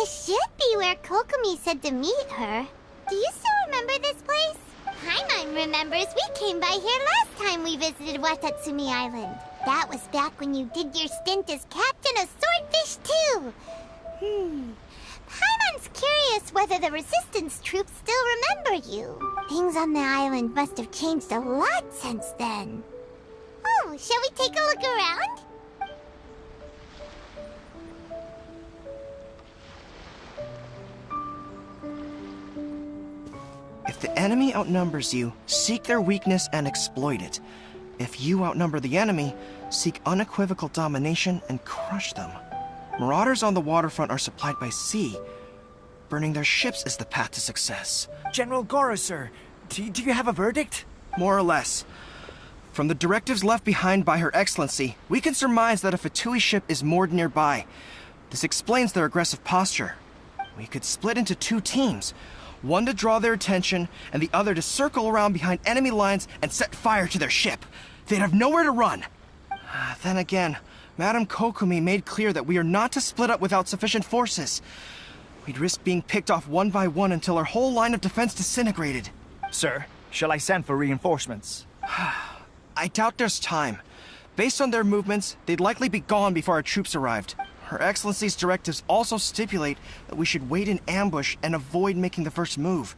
This should be where Kokomi said to meet her. Do you still remember this place? Paimon remembers we came by here last time we visited Watatsumi Island. That was back when you did your stint as captain of Swordfish too. Paimon's curious whether the Resistance troops still remember you. Things on the island must have changed a lot since then. Oh, shall we take a look around? If the enemy outnumbers you, seek their weakness and exploit it. If you outnumber the enemy, seek unequivocal domination and crush them. Marauders on the waterfront are supplied by sea. Burning their ships is the path to success. General Goro, sir, do you have a verdict? More or less. From the directives left behind by Her Excellency, we can surmise that a Fatui ship is moored nearby. This explains their aggressive posture. We could split into 2 teams. One to draw their attention, and the other to circle around behind enemy lines and set fire to their ship. They'd have nowhere to run. Then again, Madame Kokomi made clear that we are not to split up without sufficient forces. We'd risk being picked off one by one until our whole line of defense disintegrated. Sir, shall I send for reinforcements? I doubt there's time. Based on their movements, they'd likely be gone before our troops arrived. Her Excellency's directives also stipulate that we should wait in ambush and avoid making the first move.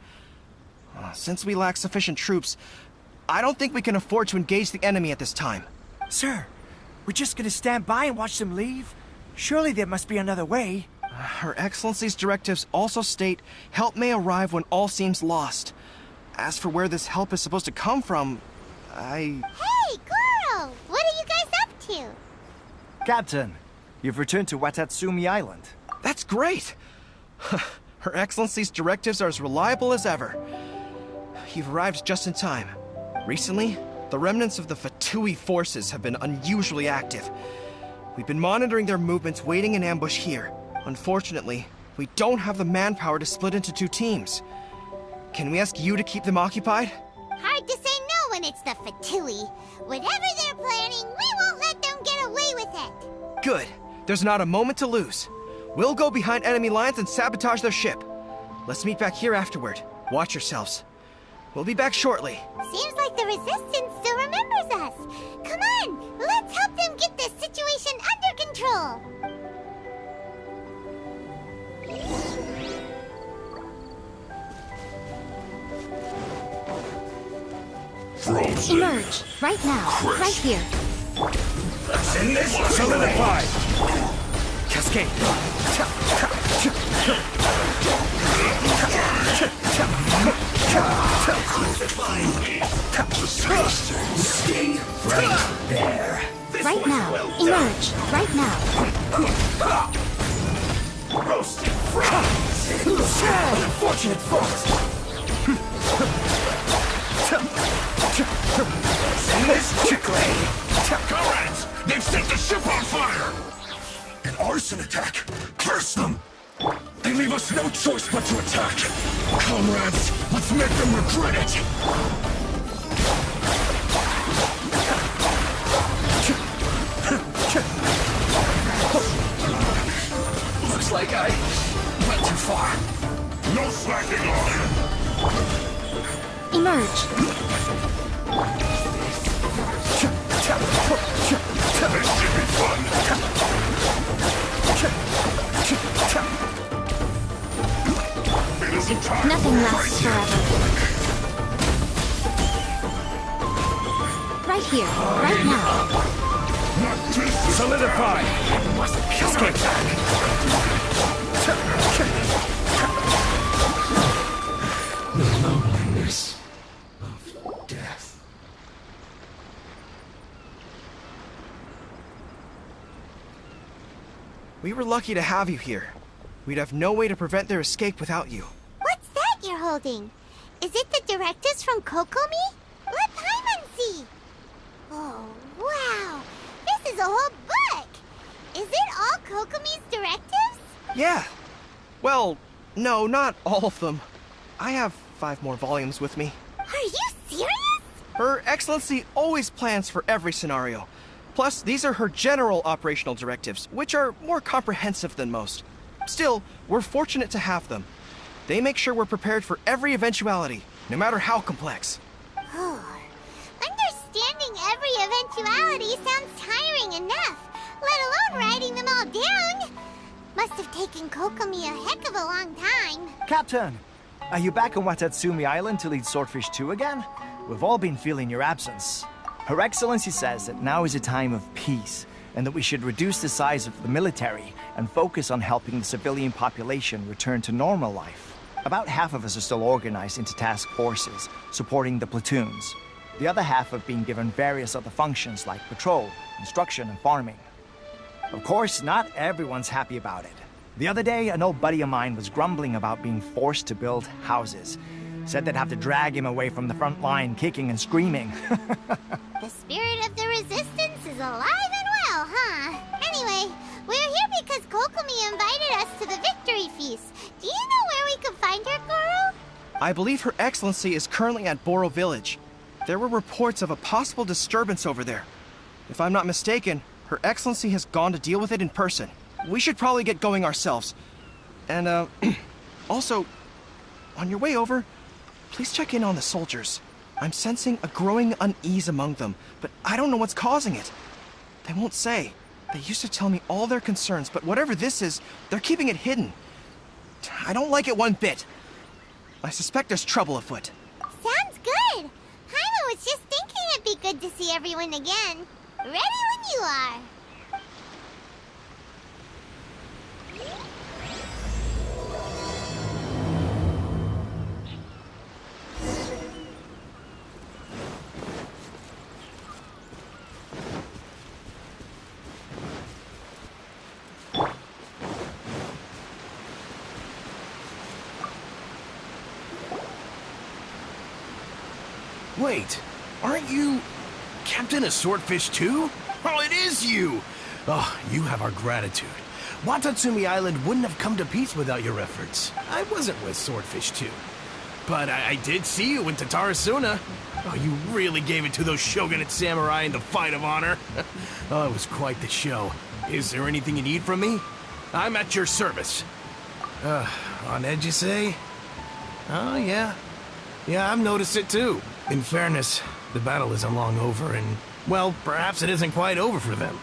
Since we lack sufficient troops, I don't think we can afford to engage the enemy at this time. Sir, we're just gonna stand by and watch them leave? Surely there must be another way. Her Excellency's directives also state help may arrive when all seems lost. As for where this help is supposed to come from, Hey, Goro! What are you guys up to? Captain, you've returned to Watatsumi Island. That's great! Her Excellency's directives are as reliable as ever. You've arrived just in time. Recently, the remnants of the Fatui forces have been unusually active. We've been monitoring their movements, waiting in ambush here. Unfortunately, we don't have the manpower to split into 2 teams. Can we ask you to keep them occupied? Hard to say no when it's the Fatui. Whatever they're planning, we won't let them get away with it. Good. There's not a moment to lose. We'll go behind enemy lines and sabotage their ship. Let's meet back here afterward. Watch yourselves. We'll be back shortly. Seems like the Resistance still remembers us. Come on, let's help them get this situation under control. Frozen. Emerge, right now, Crisp. right here. Solidify! Cascade! Stay right there. Right now, emerge, right now. Roasted fries. Unfortunate fault! Send this chickly. Comrades, they've set the ship on fire. An arson attack. Curse them. They leave us no choice but to attack. Comrades, let's make them regret it. Looks like I went too far. No slacking on. Emerge. This should be fun. It isn't time. Nothing lasts forever. Right here, right now. Not this. Solidify! Cascade! The loneliness of death. We were lucky to have you here. We'd have no way to prevent their escape without you. What's that you're holding? Is it the directives from Kokomi? Let Paimon see. Oh, wow. This is a whole book. Is it all Kokomi's directives? Yeah. Well, no, not all of them. I have 5 more volumes with me. Are you serious? Her Excellency always plans for every scenario. Plus, these are her general operational directives, which are more comprehensive than most. Still, we're fortunate to have them. They make sure we're prepared for every eventuality, no matter how complex. Understanding every eventuality sounds tiring enough, let alone writing them all down. Must have taken Kokomi a heck of a long time. Captain, are you back on Watatsumi Island to lead Swordfish 2 again? We've all been feeling your absence. Her Excellency says that now is a time of peace, and that we should reduce the size of the military and focus on helping the civilian population return to normal life. About half of us are still organized into task forces, supporting the platoons. The other half have been given various other functions like patrol, instruction, and farming. Of course, not everyone's happy about it. The other day, an old buddy of mine was grumbling about being forced to build houses. Said they'd have to drag him away from the front line, kicking and screaming. The spirit of the resistance is alive and well, huh? Anyway, we're here because Kokomi invited us to the victory feast. Do you know where we could find her, Goro? I believe Her Excellency is currently at Boro Village. There were reports of a possible disturbance over there. If I'm not mistaken, Her Excellency has gone to deal with it in person. We should probably get going ourselves. And, also, on your way over, please check in on the soldiers. I'm sensing a growing unease among them, but I don't know what's causing it. They won't say. They used to tell me all their concerns, but whatever this is, they're keeping it hidden. I don't like it one bit. I suspect there's trouble afoot. Sounds good. Jaime was just thinking it'd be good to see everyone again. Ready when you are. Wait, aren't you Captain of Swordfish 2? Oh, it is you! Oh, you have our gratitude. Watatsumi Island wouldn't have come to peace without your efforts. I wasn't with Swordfish 2. But I did see you in Tatarasuna. Oh, you really gave it to those shogunate samurai in the fight of honor. Oh, it was quite the show. Is there anything you need from me? I'm at your service. On edge, you say? Oh, yeah. Yeah, I've noticed it too. In fairness, the battle isn't long over, and, well, perhaps it isn't quite over for them.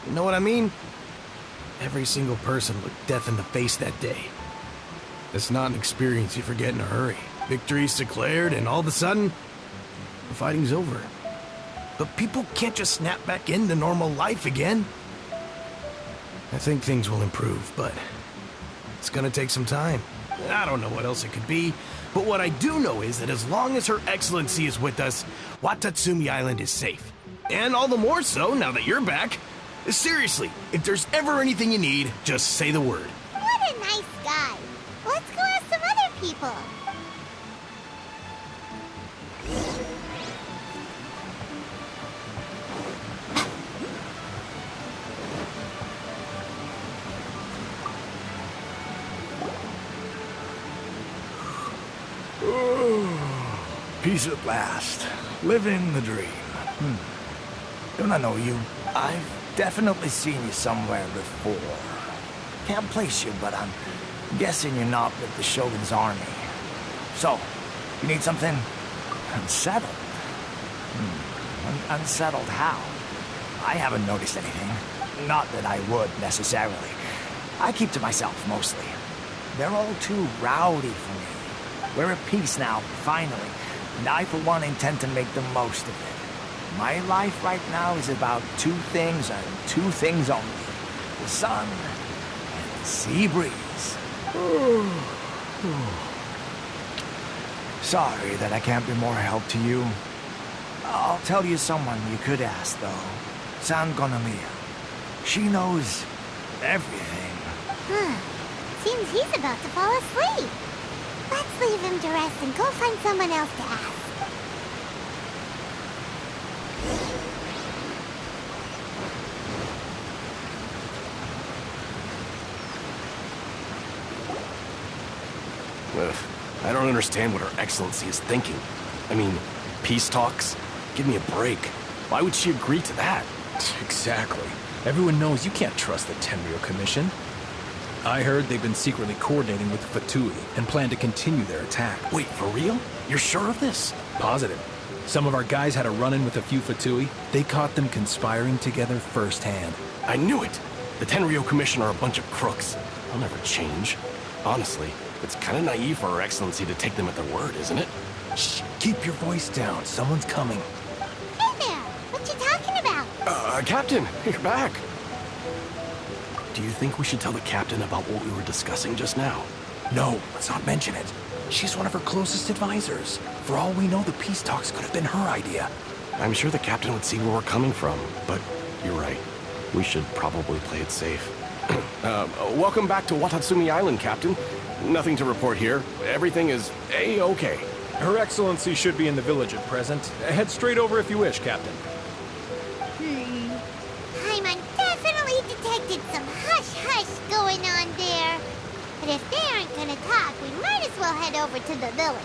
You know what I mean? Every single person looked death in the face that day. It's not an experience you forget in a hurry. Victory's declared, and all of a sudden, the fighting's over. But people can't just snap back into normal life again. I think things will improve, but it's gonna take some time. I don't know what else it could be, but what I do know is that as long as Her Excellency is with us, Watatsumi Island is safe. And all the more so now that you're back. Seriously, if there's ever anything you need, just say the word. What a nice guy. Let's go ask some other people. Peace at last. Living the dream. Don't I know you? I've definitely seen you somewhere before. Can't place you, but I'm guessing you're not with the Shogun's army. So, you need something unsettled? Unsettled how? I haven't noticed anything. Not that I would, necessarily. I keep to myself, mostly. They're all too rowdy for me. We're at peace now, finally, and I, for one, intend to make the most of it. My life right now is about two things and two things only. The sun and the sea breeze. Sorry that I can't be more help to you. I'll tell you someone you could ask, though. Sangonomiya. She knows everything. Seems he's about to fall asleep. Let's leave him to rest and go find someone else to ask. I don't understand what Her Excellency is thinking. I mean, peace talks? Give me a break. Why would she agree to that? Exactly. Everyone knows you can't trust the Tenryo Commission. I heard they've been secretly coordinating with the Fatui and plan to continue their attack. Wait, for real? You're sure of this? Positive. Some of our guys had a run-in with a few Fatui. They caught them conspiring together firsthand. I knew it! The Tenryo Commission are a bunch of crooks. They'll never change. Honestly, it's kind of naive for Her Excellency to take them at their word, isn't it? Shh, keep your voice down. Someone's coming. Hey there! What you talking about? Captain, you're back! Do you think we should tell the captain about what we were discussing just now? No, let's not mention it. She's one of her closest advisors. For all we know, the peace talks could have been her idea. I'm sure the captain would see where we're coming from, but you're right. We should probably play it safe. Welcome back to Watatsumi Island, Captain. Nothing to report here. Everything is A-okay. Her Excellency should be in the village at present. Head straight over if you wish, Captain. Paimon definitely detected some hush-hush going on there. But if they aren't gonna talk, we might as well head over to the village.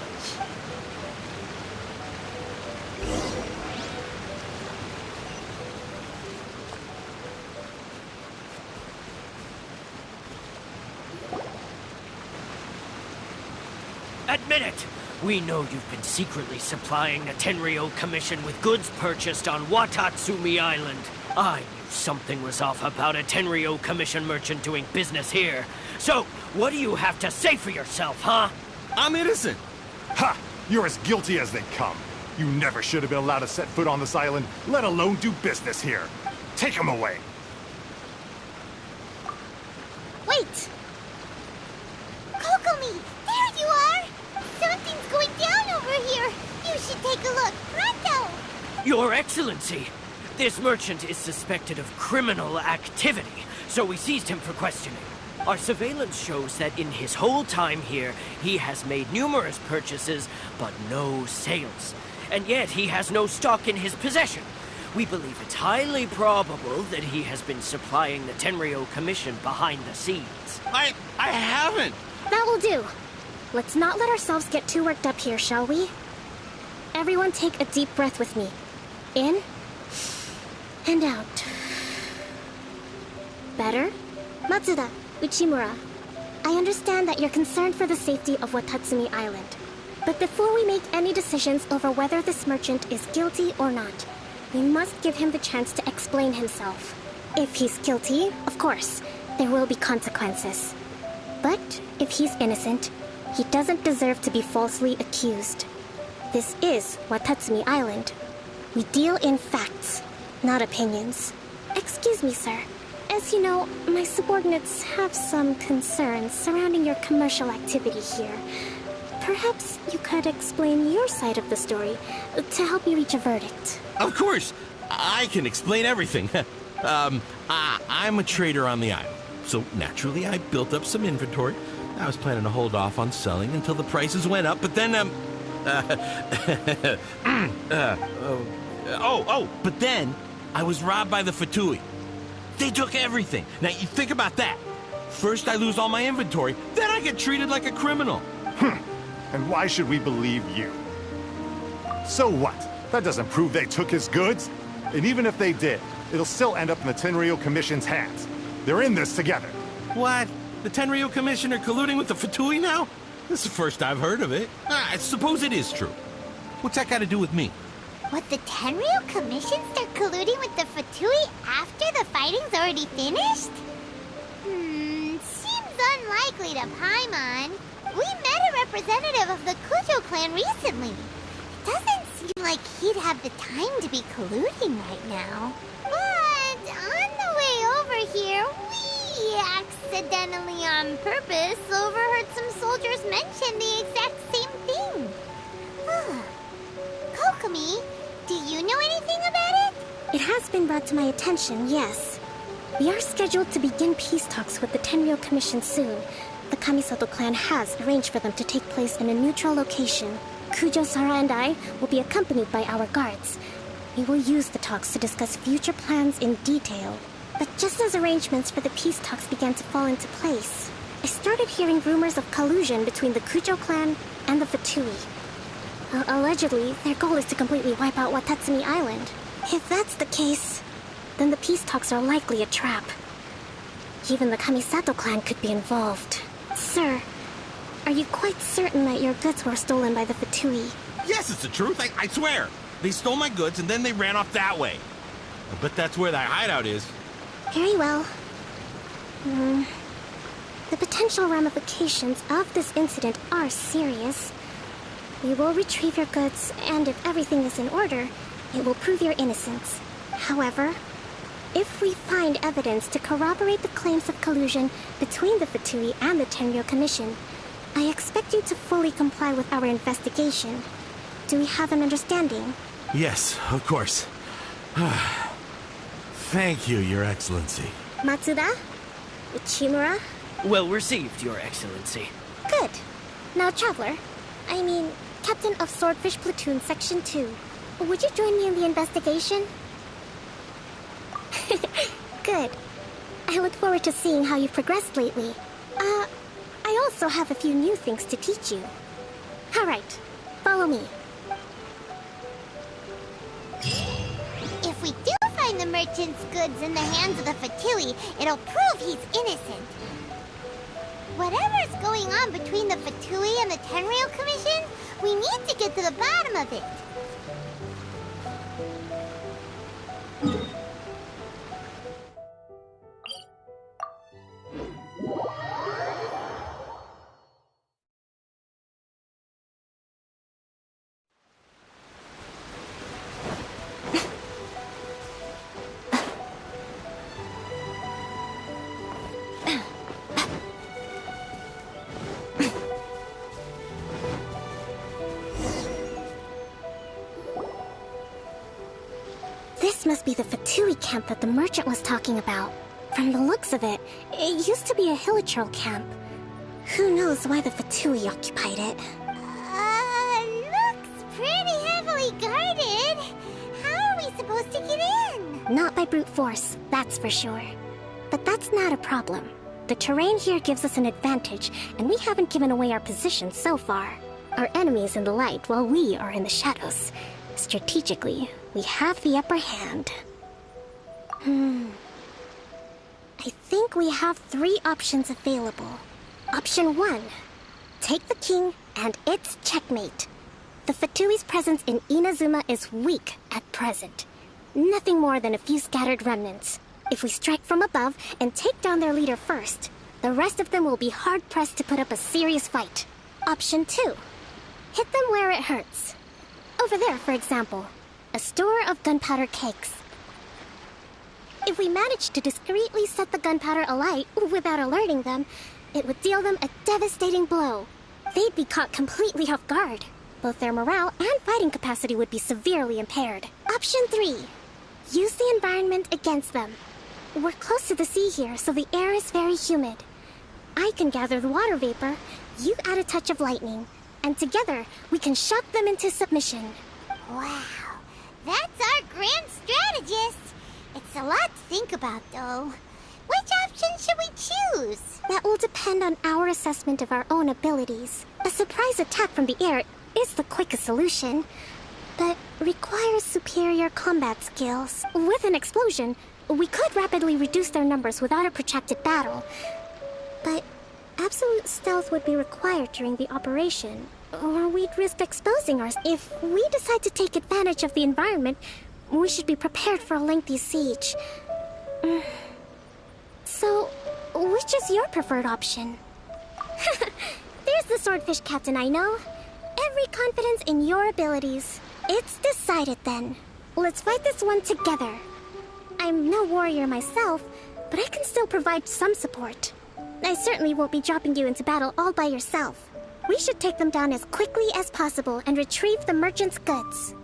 Admit it! We know you've been secretly supplying the Tenryo Commission with goods purchased on Watatsumi Island. I knew something was off about a Tenryo Commission merchant doing business here. So, what do you have to say for yourself, huh? I'm innocent! Ha! You're as guilty as they come. You never should have been allowed to set foot on this island, let alone do business here. Take him away! Wait! Kokomi! There you are! Something's going down over here! You should take a look! Pronto! Your Excellency! This merchant is suspected of criminal activity, so we seized him for questioning. Our surveillance shows that in his whole time here, he has made numerous purchases, but no sales. And yet he has no stock in his possession. We believe it's highly probable that he has been supplying the Tenryo Commission behind the scenes. I haven't! That will do. Let's not let ourselves get too worked up here, shall we? Everyone take a deep breath with me. In and out. Better? Matsuda, Uchimura, I understand that you're concerned for the safety of Watatsumi Island. But before we make any decisions over whether this merchant is guilty or not, we must give him the chance to explain himself. If he's guilty, of course, there will be consequences. But if he's innocent, he doesn't deserve to be falsely accused. This is Watatsumi Island. We deal in facts, not opinions. Excuse me, sir. As you know, my subordinates have some concerns surrounding your commercial activity here. Perhaps you could explain your side of the story to help me reach a verdict. Of course! I can explain everything. I'm a trader on the island, so naturally I built up some inventory. I was planning to hold off on selling until the prices went up, but then, but then I was robbed by the Fatui. They took everything. Now, you think about that. First I lose all my inventory, then I get treated like a criminal. And why should we believe you? So what? That doesn't prove they took his goods. And even if they did, it'll still end up in the Tenryo Commission's hands. They're in this together. What? The Tenryo Commission are colluding with the Fatui now? This is the first I've heard of it. I suppose it is true. What's that got to do with me? What, the Tenryo Commission start colluding with the Fatui after the fighting's already finished? Seems unlikely to Paimon. We met a representative of the Kujo clan recently. It doesn't seem like he'd have the time to be colluding right now. But on the way over here, we accidentally on purpose overheard some soldiers mention the exact same thing. Kokomi, do you know anything about it? It has been brought to my attention, yes. We are scheduled to begin peace talks with the Tenryo Commission soon. The Kamisato clan has arranged for them to take place in a neutral location. Kujo, Sara, and I will be accompanied by our guards. We will use the talks to discuss future plans in detail. But just as arrangements for the peace talks began to fall into place, I started hearing rumors of collusion between the Kujo clan and the Fatui. Allegedly, their goal is to completely wipe out Watatsumi Island. If that's the case, then the peace talks are likely a trap. even the Kamisato clan could be involved. Sir, are you quite certain that your goods were stolen by the Fatui? Yes, it's the truth. I swear. They stole my goods and then they ran off that way. I bet that's where that hideout is. Very well. The potential ramifications of this incident are serious. We will retrieve your goods, and if everything is in order, it will prove your innocence. However, if we find evidence to corroborate the claims of collusion between the Fatui and the Tenryou Commission, I expect you to fully comply with our investigation. Do we have an understanding? Yes, of course. Thank you, Your Excellency. Matsuda? Uchimura? Well received, Your Excellency. Good. Now, Traveler, Captain of Swordfish Platoon Section 2, would you join me in the investigation? Good. I look forward to seeing how you've progressed lately. I also have a few new things to teach you. Alright, follow me. If we do find the merchant's goods in the hands of the Fatui, it'll prove he's innocent. Whatever's going on between the Fatui and the Tenryou Commission, we need to get to the bottom of it. This must be the Fatui camp that the merchant was talking about. From the looks of it, it used to be a hilichurl camp. Who knows why the Fatui occupied it? Looks pretty heavily guarded. How are we supposed to get in? Not by brute force, that's for sure. But that's not a problem. The terrain here gives us an advantage, and we haven't given away our position so far. Our enemy is in the light, while we are in the shadows. Strategically, we have the upper hand. I think we have 3 options available. Option 1. Take the king, and it's checkmate. The Fatui's presence in Inazuma is weak at present. Nothing more than a few scattered remnants. If we strike from above and take down their leader first, the rest of them will be hard-pressed to put up a serious fight. Option 2. Hit them where it hurts. Over there, for example, a store of gunpowder cakes. If we manage to discreetly set the gunpowder alight without alerting them, it would deal them a devastating blow. They'd be caught completely off guard. Both their morale and fighting capacity would be severely impaired. Option 3. Use the environment against them. We're close to the sea here, so the air is very humid. I can gather the water vapor, you add a touch of lightning, and together we can shock them into submission. Wow, that's our grand strategist. It's a lot to think about, though. Which option should we choose? That will depend on our assessment of our own abilities. A surprise attack from the air is the quickest solution, but requires superior combat skills. With an explosion, we could rapidly reduce their numbers without a protracted battle. But absolute stealth would be required during the operation, or we'd risk exposing ourselves. If we decide to take advantage of the environment, we should be prepared for a lengthy siege. So, which is your preferred option? There's the swordfish captain I know. Every confidence in your abilities. It's decided then. Let's fight this one together. I'm no warrior myself, but I can still provide some support. I certainly won't be dropping you into battle all by yourself. We should take them down as quickly as possible and retrieve the merchant's goods.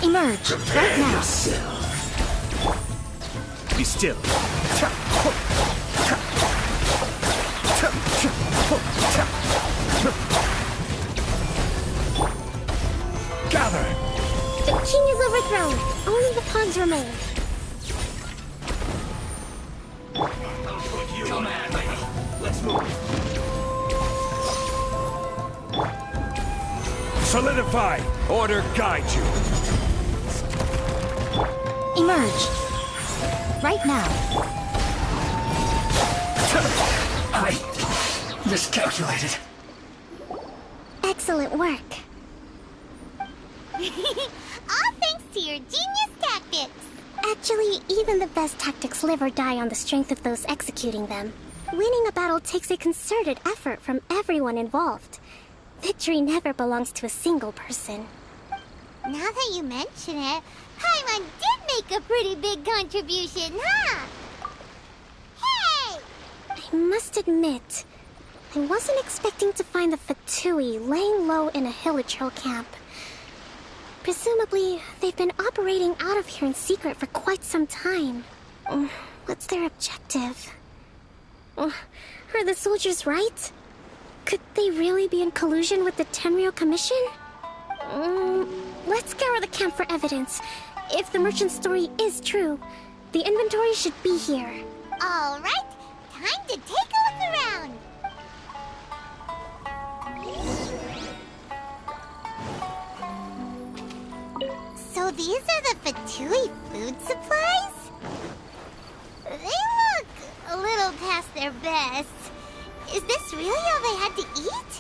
Emerge right now. Be still. Gather! The king is overthrown. Only the pawns remain. Command! move. Solidify! Order guide you! Emerge. Right now. I miscalculated. Excellent work. All thanks to your genius tactics. Actually, even the best tactics live or die on the strength of those executing them. Winning a battle takes a concerted effort from everyone involved. Victory never belongs to a single person. Now that you mention it, Paimon did make a pretty big contribution, huh? Hey! I must admit, I wasn't expecting to find the Fatui laying low in a Hilichurl camp. Presumably, they've been operating out of here in secret for quite some time. What's their objective? Are the soldiers right? Could they really be in collusion with the Tenryou Commission? Let's scour the camp for evidence. If the merchant's story is true, the inventory should be here. All right, time to take a look around. So these are the Fatui food supplies? They look a little past their best. Is this really all they had to eat?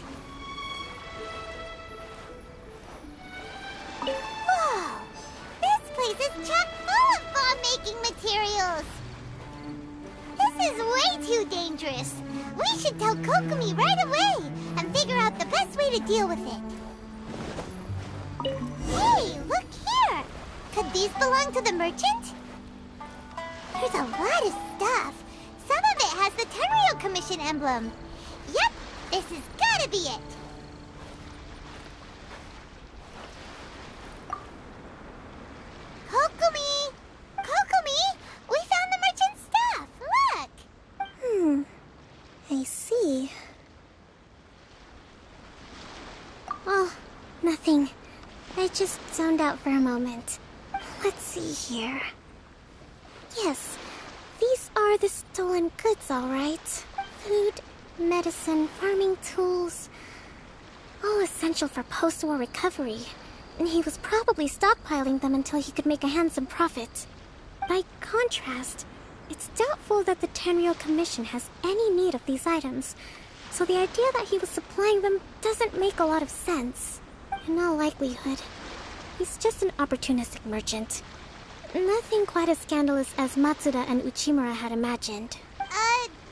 Whoa! This place is chock full of bomb-making materials! This is way too dangerous. We should tell Kokomi right away and figure out the best way to deal with it. Hey, look here! Could these belong to the merchant? There's a lot of stuff. Some of it has the Tenryou Commission emblem. Yep, this has gotta be it. Kokomi! Kokomi! We found the merchant's stuff! Look! I see. Oh, nothing. I just zoned out for a moment. Let's see here. Yes, these are the stolen goods, all right. Food, medicine, farming tools. All essential for post-war recovery. And he was probably stockpiling them until he could make a handsome profit. By contrast, it's doubtful that the Tenryou Commission has any need of these items, so the idea that he was supplying them doesn't make a lot of sense. In all likelihood, he's just an opportunistic merchant. Nothing quite as scandalous as Matsuda and Uchimura had imagined.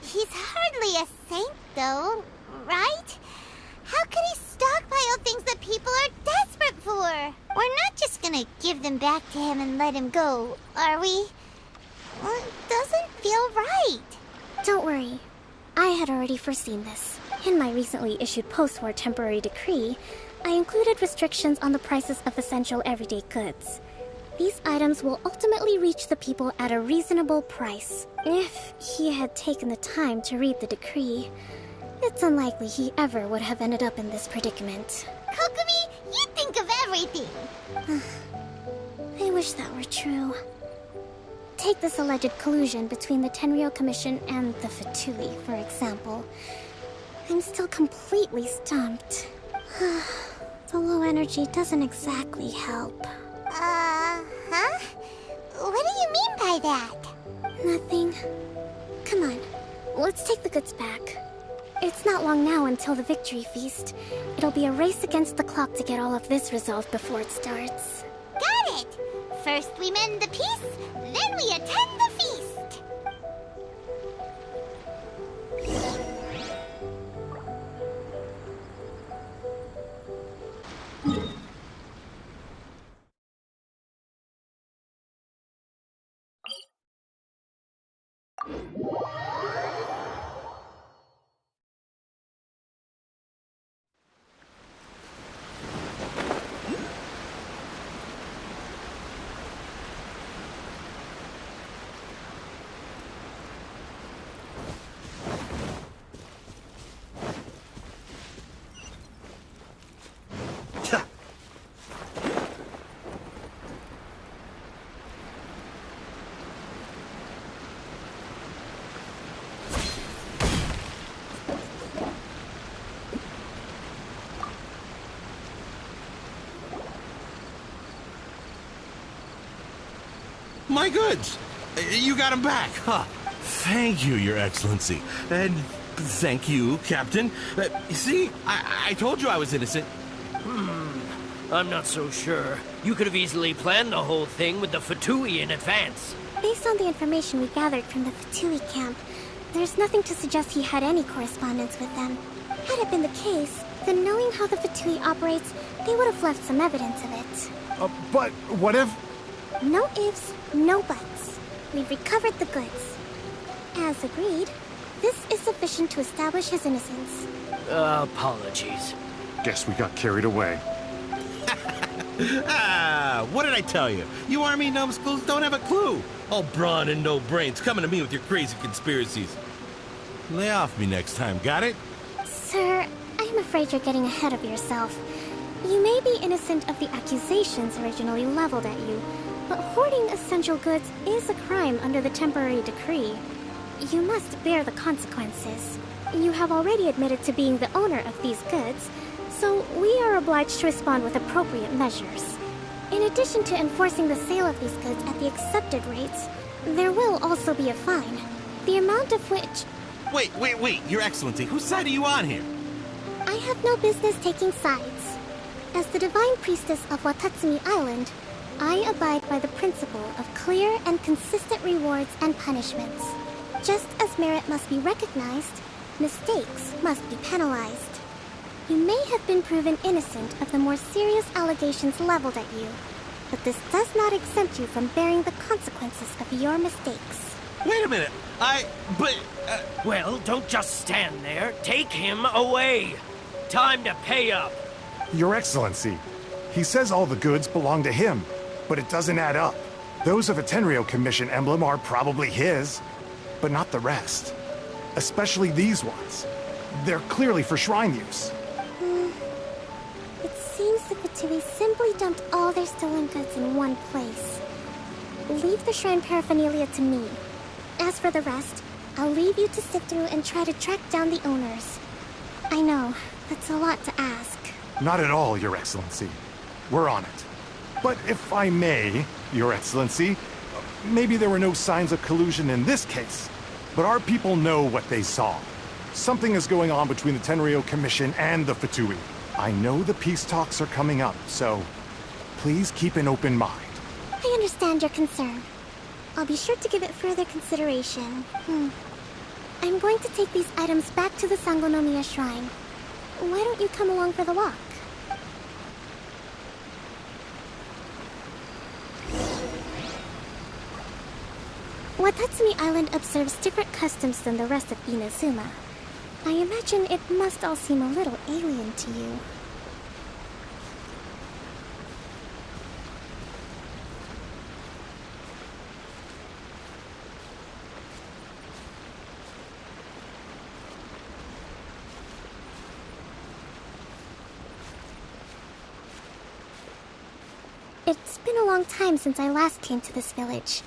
He's hardly a saint, though, right? How could he stockpile things that people are desperate for? We're not just gonna give them back to him and let him go, are we? Well, it doesn't feel right. Don't worry. I had already foreseen this. In my recently issued post-war temporary decree, I included restrictions on the prices of essential everyday goods. These items will ultimately reach the people at a reasonable price. If he had taken the time to read the decree, it's unlikely he ever would have ended up in this predicament. Kokomi, you think of everything! I wish that were true. Take this alleged collusion between the Tenryou Commission and the Fatui, for example. I'm still completely stumped. The low energy doesn't exactly help. Huh? What do you mean by that? Nothing. Come on, let's take the goods back. It's not long now until the victory feast. It'll be a race against the clock to get all of this resolved before it starts. Got it! First we mend the peace, then we attend the feast! My goods! You got them back, huh? Thank you, Your Excellency. And thank you, Captain. See, I told you I was innocent. I'm not so sure. You could have easily planned the whole thing with the Fatui in advance. Based on the information we gathered from the Fatui camp, there's nothing to suggest he had any correspondence with them. Had it been the case, then knowing how the Fatui operates, they would have left some evidence of it. But what if... No ifs, no buts. We've recovered the goods. As agreed, this is sufficient to establish his innocence. Apologies. Guess we got carried away. What did I tell you? You army numbskulls don't have a clue. All brawn and no brains coming to me with your crazy conspiracies. Lay off me next time, got it? Sir, I'm afraid you're getting ahead of yourself. You may be innocent of the accusations originally leveled at you, but hoarding essential goods is a crime under the temporary decree. You must bear the consequences. You have already admitted to being the owner of these goods, so we are obliged to respond with appropriate measures. In addition to enforcing the sale of these goods at the accepted rates, there will also be a fine, the amount of which... Wait, Your Excellency, whose side are you on here? I have no business taking sides. As the Divine Priestess of Watatsumi Island, I abide by the principle of clear and consistent rewards and punishments. Just as merit must be recognized, mistakes must be penalized. You may have been proven innocent of the more serious allegations leveled at you, but this does not exempt you from bearing the consequences of your mistakes. Wait a minute, Well, don't just stand there. Take him away. Time to pay up. Your Excellency, he says all the goods belong to him, but it doesn't add up. Those of a Tenryou Commission emblem are probably his, but not the rest. Especially these ones. They're clearly for shrine use. It seems the Fatui simply dumped all their stolen goods in one place. Leave the shrine paraphernalia to me. As for the rest, I'll leave you to sift through and try to track down the owners. I know, that's a lot to ask. Not at all, Your Excellency. We're on it. But if I may, Your Excellency, maybe there were no signs of collusion in this case, but our people know what they saw. Something is going on between the Tenryou Commission and the Fatui. I know the peace talks are coming up, so please keep an open mind. I understand your concern. I'll be sure to give it further consideration. I'm going to take these items back to the Sangonomiya Shrine. Why don't you come along for the walk? Watatsumi Island observes different customs than the rest of Inazuma. I imagine it must all seem a little alien to you. It's been a long time since I last came to this village.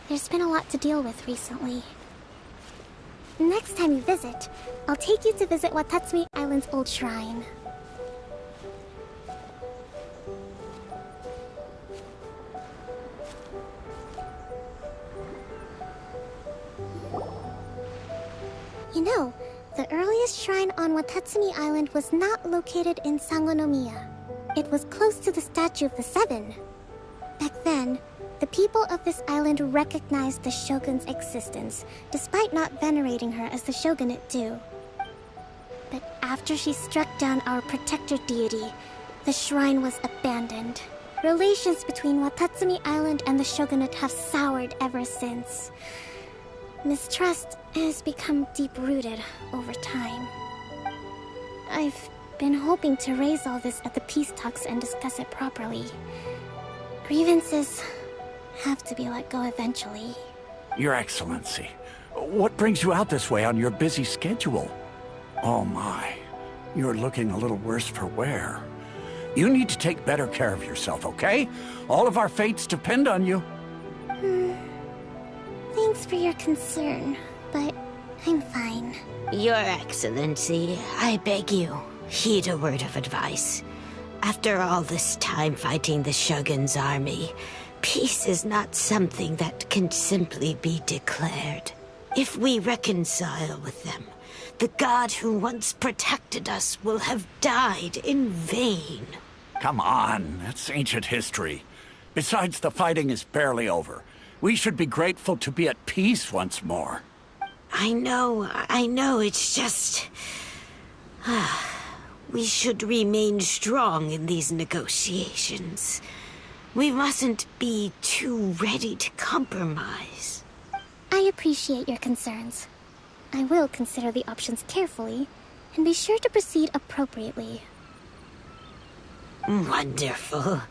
There's been a lot to deal with recently. Next time you visit, I'll take you to visit Watatsumi Island's old shrine. You know, the earliest shrine on Watatsumi Island was not located in Sangonomiya. It was close to the Statue of the Seven. Back then, the people of this island recognized the Shogun's existence, despite not venerating her as the Shogunate do. But after she struck down our protector deity, the shrine was abandoned. Relations between Watatsumi Island and the Shogunate have soured ever since. Mistrust has become deep-rooted over time. I've been hoping to raise all this at the peace talks and discuss it properly. Grievances have to be let go eventually. Your Excellency, what brings you out this way on your busy schedule? Oh my, you're looking a little worse for wear. You need to take better care of yourself, okay? All of our fates depend on you. Thanks for your concern, but I'm fine. Your Excellency, I beg you, heed a word of advice. After all this time fighting the Shogun's army, Peace is not something that can simply be declared. If we reconcile with them, the god who once protected us will have died in vain. Come on, that's ancient history. Besides, the fighting is barely over. We should be grateful to be at peace once more. I know, it's just... we should remain strong in these negotiations. We mustn't be too ready to compromise. I appreciate your concerns. I will consider the options carefully, and be sure to proceed appropriately. Wonderful.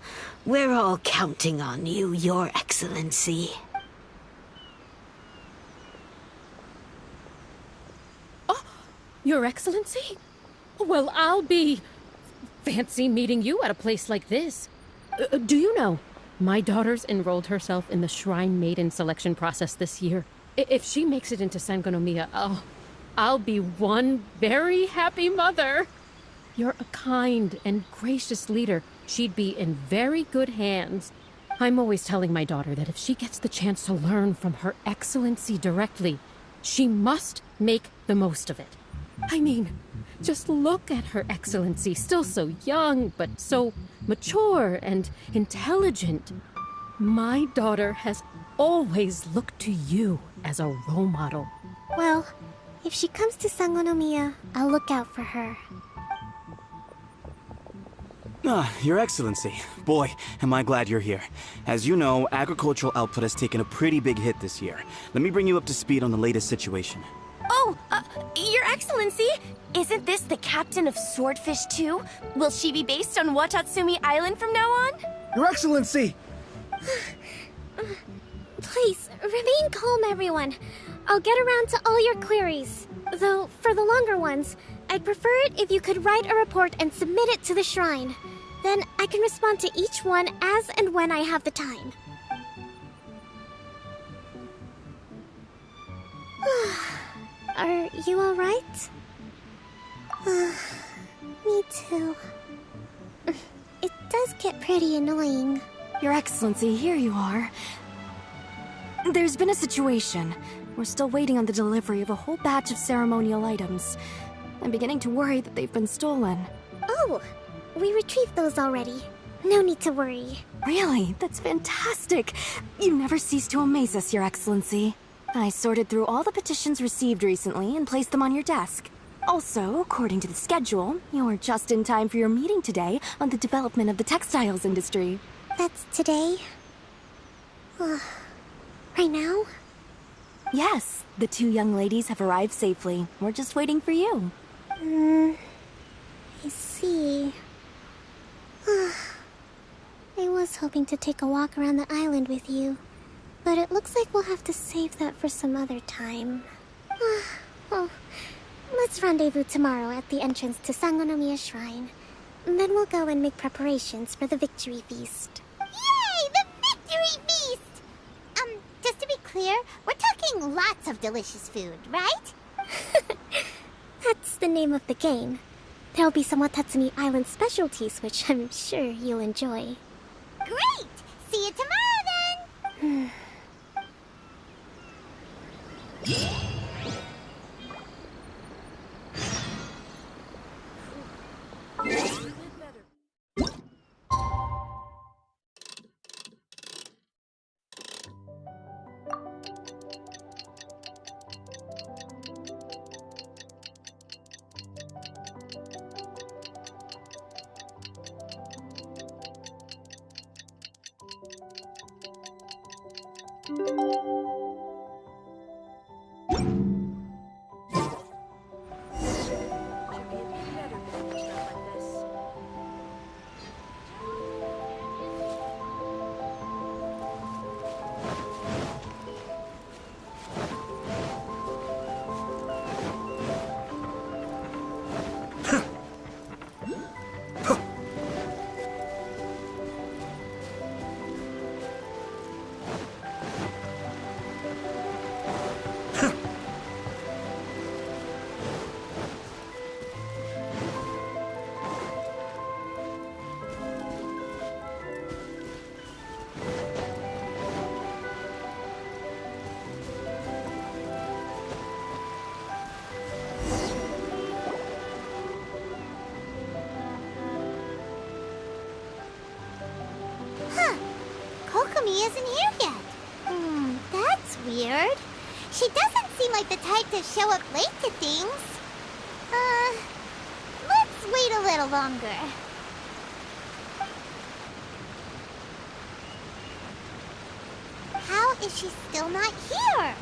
We're all counting on you, Your Excellency. Oh, Your Excellency? Well, I'll be... fancy meeting you at a place like this. Do you know, my daughter's enrolled herself in the Shrine Maiden selection process this year. If she makes it into Sangonomiya, I'll be one very happy mother. You're a kind and gracious leader. She'd be in very good hands. I'm always telling my daughter that if she gets the chance to learn from Her Excellency directly, she must make the most of it. I mean, just look at Her Excellency, still so young, but so mature and intelligent. My daughter has always looked to you as a role model. Well, if she comes to Sangonomiya, I'll look out for her. Your Excellency. Boy, am I glad you're here. As you know, agricultural output has taken a pretty big hit this year. Let me bring you up to speed on the latest situation. Oh, Your Excellency, isn't this the captain of Swordfish 2? Will she be based on Watatsumi Island from now on? Your Excellency! Please, remain calm, everyone. I'll get around to all your queries. Though, for the longer ones, I'd prefer it if you could write a report and submit it to the shrine. Then I can respond to each one as and when I have the time. Are you alright? Me too. It does get pretty annoying. Your Excellency, here you are. There's been a situation. We're still waiting on the delivery of a whole batch of ceremonial items. I'm beginning to worry that they've been stolen. Oh, we retrieved those already. No need to worry. Really? That's fantastic. You never cease to amaze us, Your Excellency. I sorted through all the petitions received recently and placed them on your desk. Also, according to the schedule, you're just in time for your meeting today on the development of the textiles industry. That's today? Right now? Yes, the two young ladies have arrived safely. We're just waiting for you. I see. I was hoping to take a walk around the island with you, but it looks like we'll have to save that for some other time. Well, let's rendezvous tomorrow at the entrance to Sangonomiya Shrine. Then we'll go and make preparations for the victory feast. Yay! The victory feast! Just to be clear, we're talking lots of delicious food, right? That's the name of the game. There'll be some Watatsumi Island specialties, which I'm sure you'll enjoy. Great! See you tomorrow, then! weird. She doesn't seem like the type to show up late to things. Let's wait a little longer. How is she still not here?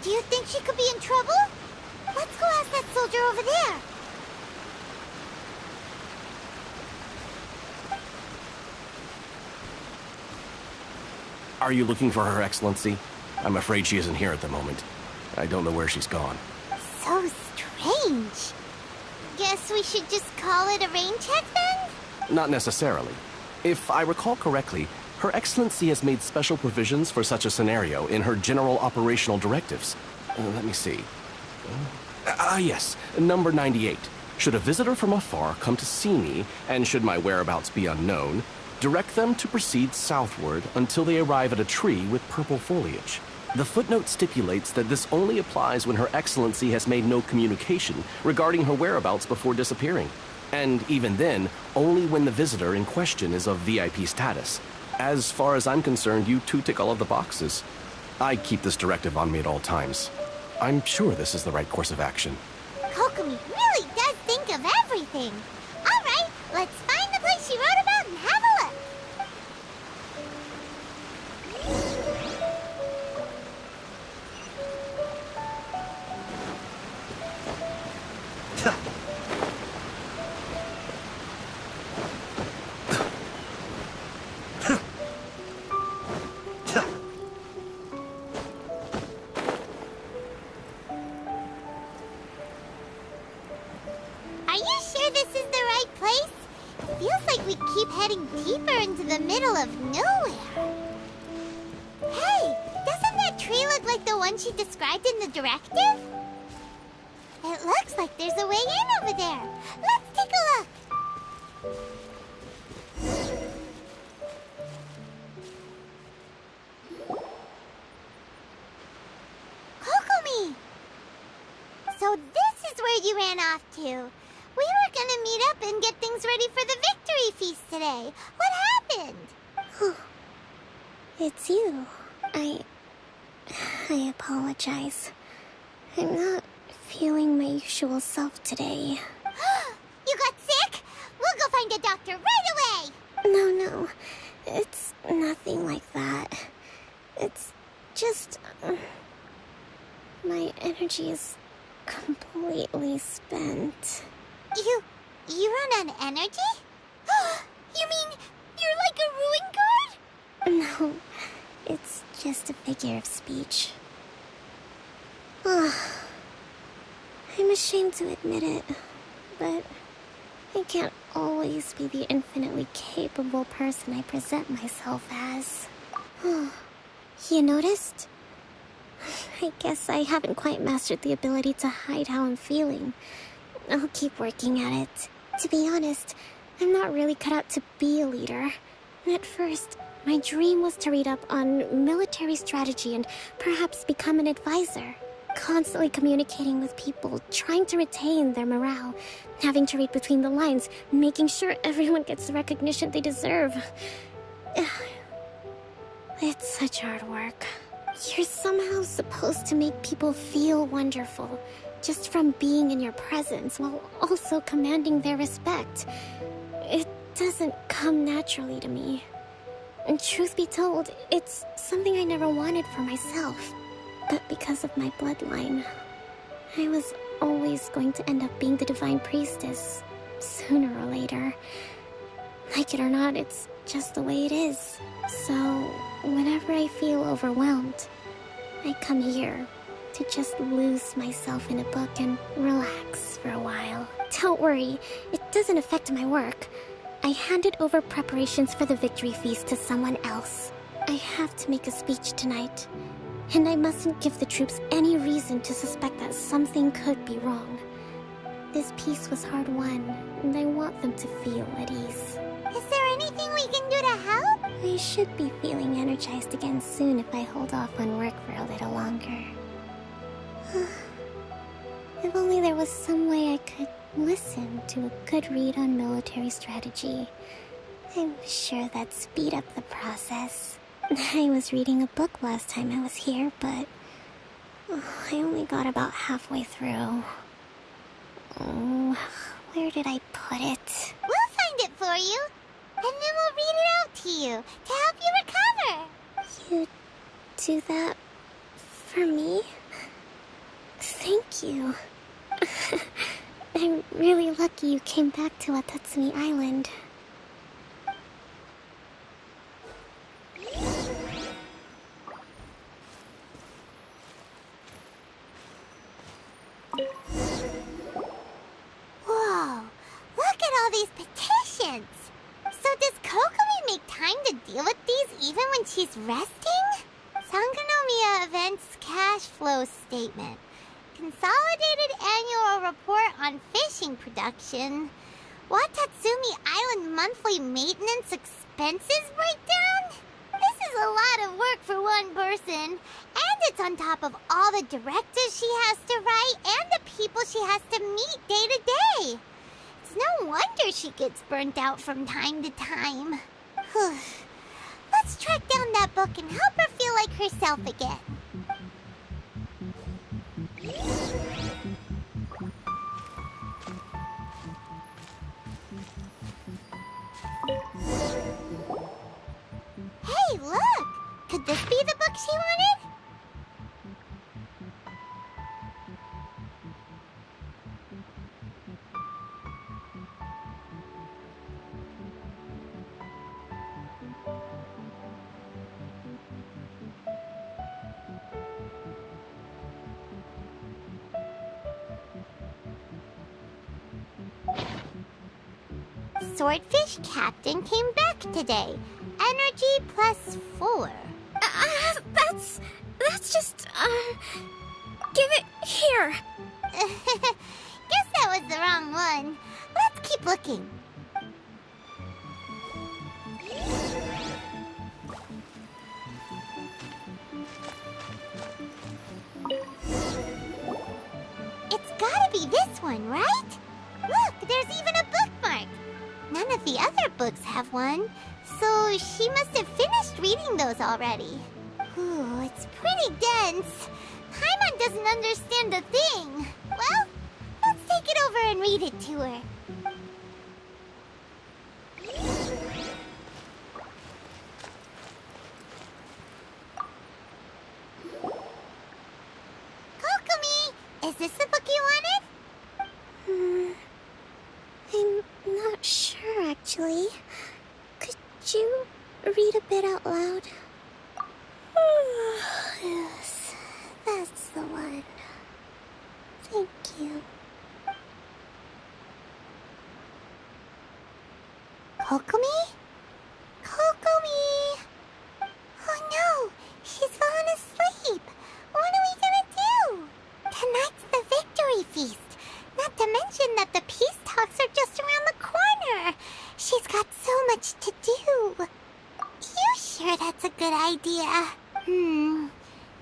Do you think she could be in trouble? Let's go ask that soldier over there. Are you looking for Her Excellency? I'm afraid she isn't here at the moment. I don't know where she's gone. So strange. Guess we should just call it a rain check then? Not necessarily. If I recall correctly, Her Excellency has made special provisions for such a scenario in her general operational directives. Let me see. Yes, number 98. Should a visitor from afar come to see me, and should my whereabouts be unknown, direct them to proceed southward until they arrive at a tree with purple foliage. The footnote stipulates that this only applies when Her Excellency has made no communication regarding her whereabouts before disappearing. And even then, only when the visitor in question is of VIP status. As far as I'm concerned, you two tick all of the boxes. I keep this directive on me at all times. I'm sure this is the right course of action. Kokomi really does think of everything. All right, let's find the place she wrote about and have a look. Are you sure this is the right place? It feels like we keep heading deeper into the middle of nowhere. Hey, doesn't that tree look like the one she described in the directive? It looks like there's a way in over there. Let's take a look. Kokomi! So this is where you ran off to. We were gonna meet up and get things ready for the victory feast today. What happened? It's you. I apologize. I'm not feeling my usual self today. You got sick? We'll go find a doctor right away! No. It's nothing like that. It's just... my energy is completely spent. You run on energy? You mean you're like a ruin guard? No, it's just a figure of speech. I'm ashamed to admit it, but I can't always be the infinitely capable person I present myself as. You noticed? I guess I haven't quite mastered the ability to hide how I'm feeling. I'll keep working at it. To be honest, I'm not really cut out to be a leader. At first, my dream was to read up on military strategy and perhaps become an advisor. Constantly communicating with people, trying to retain their morale, having to read between the lines, making sure everyone gets the recognition they deserve. It's such hard work. You're somehow supposed to make people feel wonderful, just from being in your presence, while also commanding their respect. It doesn't come naturally to me. And truth be told, it's something I never wanted for myself. But because of my bloodline, I was always going to end up being the Divine Priestess, sooner or later. Like it or not, it's just the way it is. So, whenever I feel overwhelmed, I come here to just lose myself in a book and relax for a while. Don't worry, it doesn't affect my work. I handed over preparations for the victory feast to someone else. I have to make a speech tonight, and I mustn't give the troops any reason to suspect that something could be wrong. This peace was hard won, and I want them to feel at ease. Is there anything we can do to help? I should be feeling energized again soon if I hold off on work for a little longer. If only there was some way I could listen to a good read on military strategy. I'm sure that'd speed up the process. I was reading a book last time I was here, but I only got about halfway through. Oh, where did I put it? We'll find it for you, and then we'll read it out to you to help you recover. You do that for me? Thank you. I'm really lucky you came back to Watatsumi Island. Whoa, look at all these petitions. So does Kokomi make time to deal with these even when she's resting? Sangonomiya Events Cash Flow Statement. Consolidated Annual Report on Fishing Production. Watatsumi Island Monthly Maintenance Expenses Breakdown? This is a lot of work for one person. And it's on top of all the directives she has to write and the people she has to meet day to day. It's no wonder she gets burnt out from time to time. Let's track down that book and help her feel like herself again. Hey, look! Could this be the book she wanted? Swordfish Captain came back today. Energy +4. That's just, give it here. Guess that was the wrong one. Let's keep looking. It's gotta be this one, right? Look, there's even a bookmark. None of the other books have one, so she must have finished reading those already. Ooh, it's pretty dense. Paimon doesn't understand a thing. Well, let's take it over and read it to her. Kokomi, is this the book you wanted? I'm not sure, actually. Could you read a bit out loud? Yes, that's the one. Thank you. Kokomi? Kokomi! Oh no, she's fallen asleep. What are we gonna do? Tonight's the victory feast. Not to mention that the peace talks are just around the corner. She's got so much to do. You sure that's a good idea?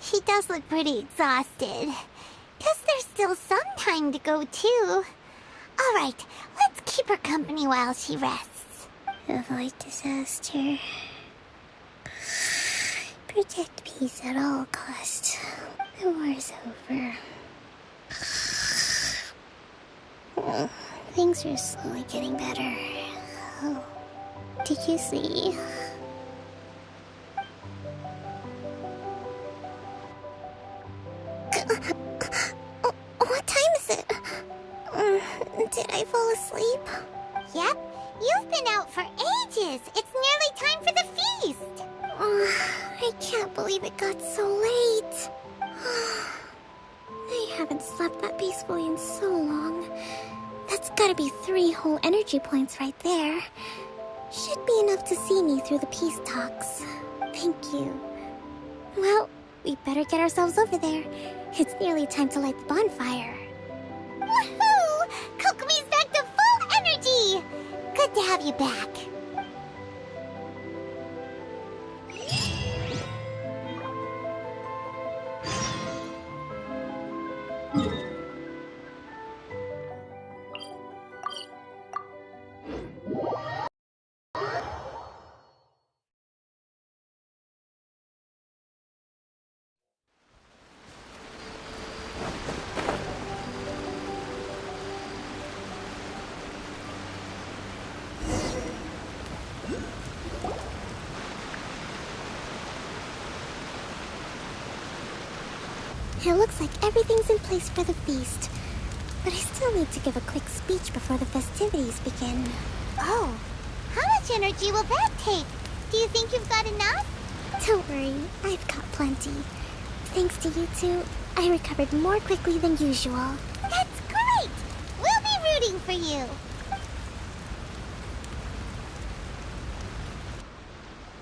She does look pretty exhausted. Guess there's still some time to go, too. All right, let's keep her company while she rests. Avoid disaster. Protect peace at all costs. The war's over. Things are slowly getting better. Oh, did you see? What time is it? Did I fall asleep? Yep, you've been out for ages. It's nearly time for the feast. I can't believe it got so late. I haven't slept that peacefully in so long. That's gotta be 3 whole energy points right there. Should be enough to see me through the peace talks. Thank you. Well, we better get ourselves over there. It's nearly time to light the bonfire. Woohoo! Kokomi's back to full energy! Good to have you back. It looks like everything's in place for the feast. But I still need to give a quick speech before the festivities begin. Oh, how much energy will that take? Do you think you've got enough? Don't worry, I've got plenty. Thanks to you two, I recovered more quickly than usual. That's great! We'll be rooting for you.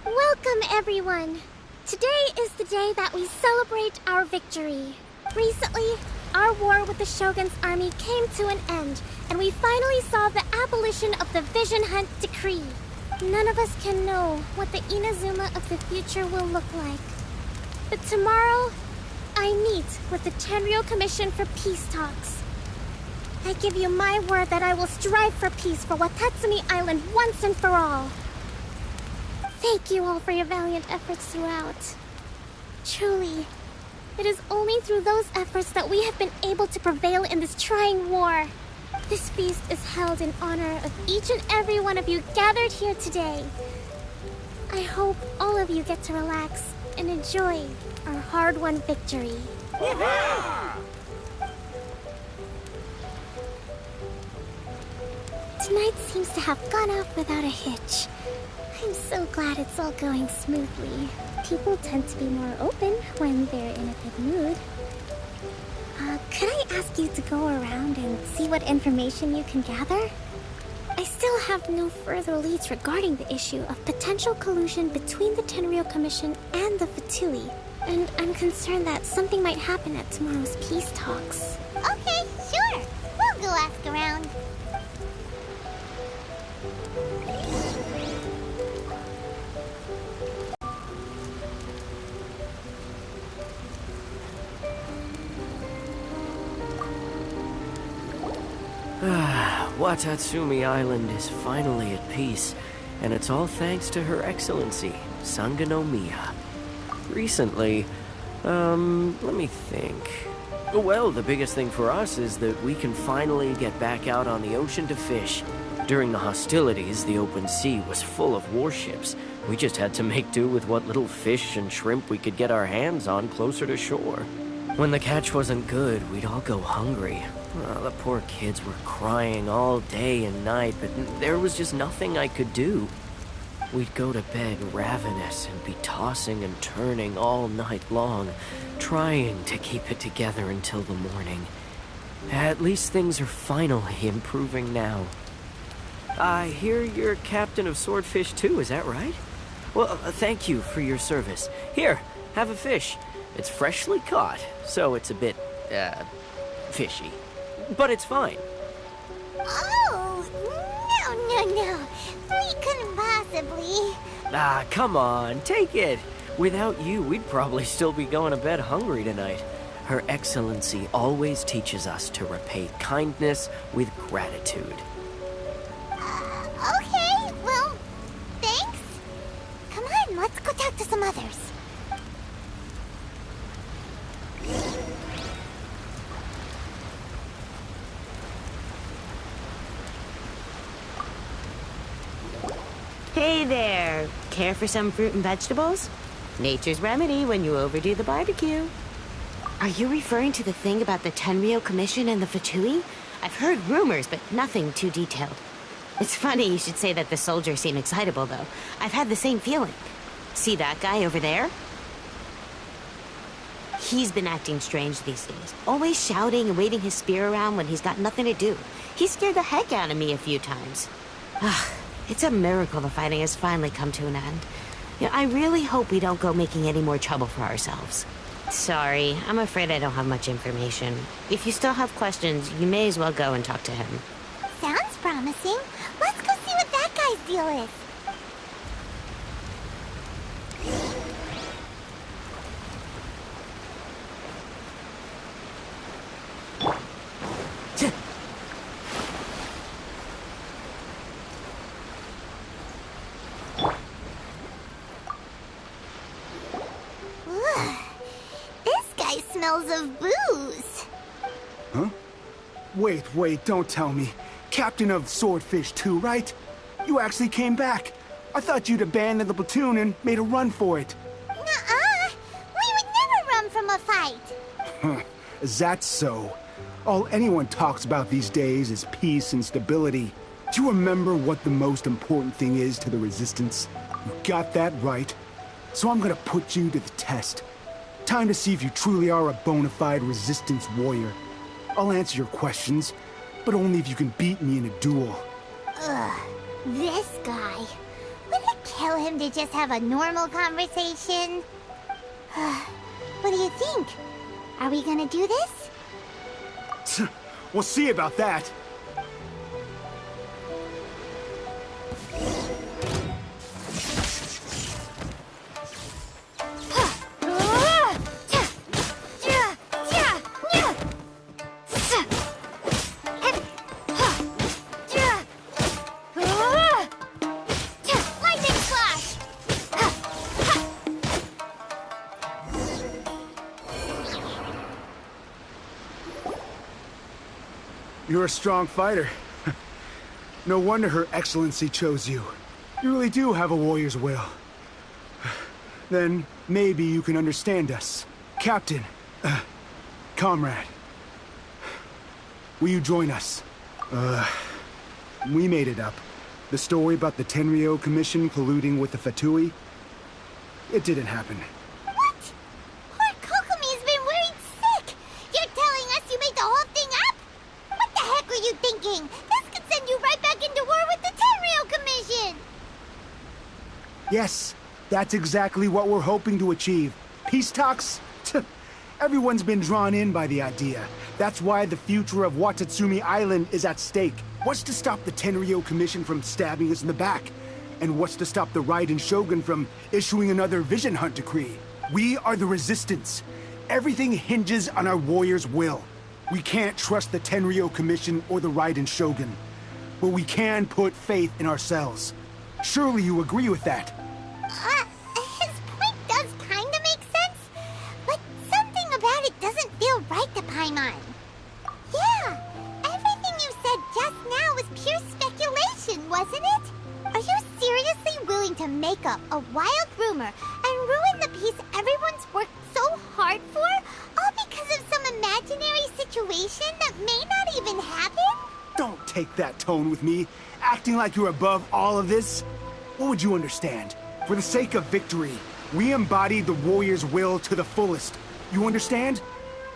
Welcome, everyone. Today is the day that we celebrate our victory. Recently, our war with the Shogun's army came to an end, and we finally saw the abolition of the Vision Hunt Decree. None of us can know what the Inazuma of the future will look like. But tomorrow, I meet with the Tenryou Commission for peace talks. I give you my word that I will strive for peace for Watatsumi Island once and for all. Thank you all for your valiant efforts throughout. Truly, it is only through those efforts that we have been able to prevail in this trying war. This feast is held in honor of each and every one of you gathered here today. I hope all of you get to relax and enjoy our hard-won victory. Tonight seems to have gone off without a hitch. I'm so glad it's all going smoothly. People tend to be more open when they're in a good mood. Could I ask you to go around and see what information you can gather? I still have no further leads regarding the issue of potential collusion between the Tenryou Commission and the Fatui, and I'm concerned that something might happen at tomorrow's peace talks. Okay, sure. We'll go ask around. Watatsumi Island is finally at peace, and it's all thanks to Her Excellency, Sangonomiya. Recently, let me think. Well, the biggest thing for us is that we can finally get back out on the ocean to fish. During the hostilities, the open sea was full of warships. We just had to make do with what little fish and shrimp we could get our hands on closer to shore. When the catch wasn't good, we'd all go hungry. Well, the poor kids were crying all day and night, but there was just nothing I could do. We'd go to bed ravenous and be tossing and turning all night long, trying to keep it together until the morning. At least things are finally improving now. I hear you're captain of Swordfish too, is that right? Well, thank you for your service. Here, have a fish. It's freshly caught, so it's a bit, fishy. But it's fine. Oh, no. We couldn't possibly. Ah, come on, take it. Without you, we'd probably still be going to bed hungry tonight. Her Excellency always teaches us to repay kindness with gratitude. Okay, well, thanks. Come on, let's go talk to some others. Hey there! Care for some fruit and vegetables? Nature's remedy when you overdo the barbecue. Are you referring to the thing about the Tenryou Commission and the Fatui? I've heard rumors, but nothing too detailed. It's funny you should say that the soldiers seem excitable, though. I've had the same feeling. See that guy over there? He's been acting strange these days. Always shouting and waving his spear around when he's got nothing to do. He scared the heck out of me a few times. It's a miracle the fighting has finally come to an end. Yeah, I really hope we don't go making any more trouble for ourselves. Sorry, I'm afraid I don't have much information. If you still have questions, you may as well go and talk to him. Sounds promising. Let's go see what that guy's deal is. Smells of booze. Huh? Wait, don't tell me. Captain of Swordfish 2, right? You actually came back. I thought you'd abandoned the platoon and made a run for it. Nuh-uh. We would never run from a fight. Huh. Is that so? All anyone talks about these days is peace and stability. Do you remember what the most important thing is to the Resistance? You got that right. So I'm gonna put you to the test. Time to see if you truly are a bona fide Resistance warrior. I'll answer your questions, but only if you can beat me in a duel. Ugh, this guy. Would it kill him to just have a normal conversation? What do you think? Are we gonna do this? We'll see about that. You're a strong fighter. No wonder Her Excellency chose you. You really do have a warrior's will. Then maybe you can understand us. Captain, comrade, will you join us? We made it up. The story about the Tenryou Commission colluding with the Fatui, it didn't happen. What? Poor Kokomi's been worried sick. You're telling us you made the whole thing up? What the heck were you thinking? This could send you right back into war with the Tenryou Commission! Yes, that's exactly what we're hoping to achieve. Peace talks? Everyone's been drawn in by the idea. That's why the future of Watatsumi Island is at stake. What's to stop the Tenryou Commission from stabbing us in the back? And what's to stop the Raiden Shogun from issuing another Vision Hunt decree? We are the Resistance. Everything hinges on our warrior's will. We can't trust the Tenryou Commission or the Raiden Shogun. But we can put faith in ourselves. Surely you agree with that? His point does kinda make sense, but something about it doesn't feel right to Paimon. Yeah, everything you said just now was pure speculation, wasn't it? Are you seriously willing to make up a wild rumor and ruin the peace everyone's worked so hard for, all because of some imaginary situation that may not even happen? Don't take that tone with me, acting like you're above all of this. What would you understand? For the sake of victory, we embodied the warrior's will to the fullest. You understand?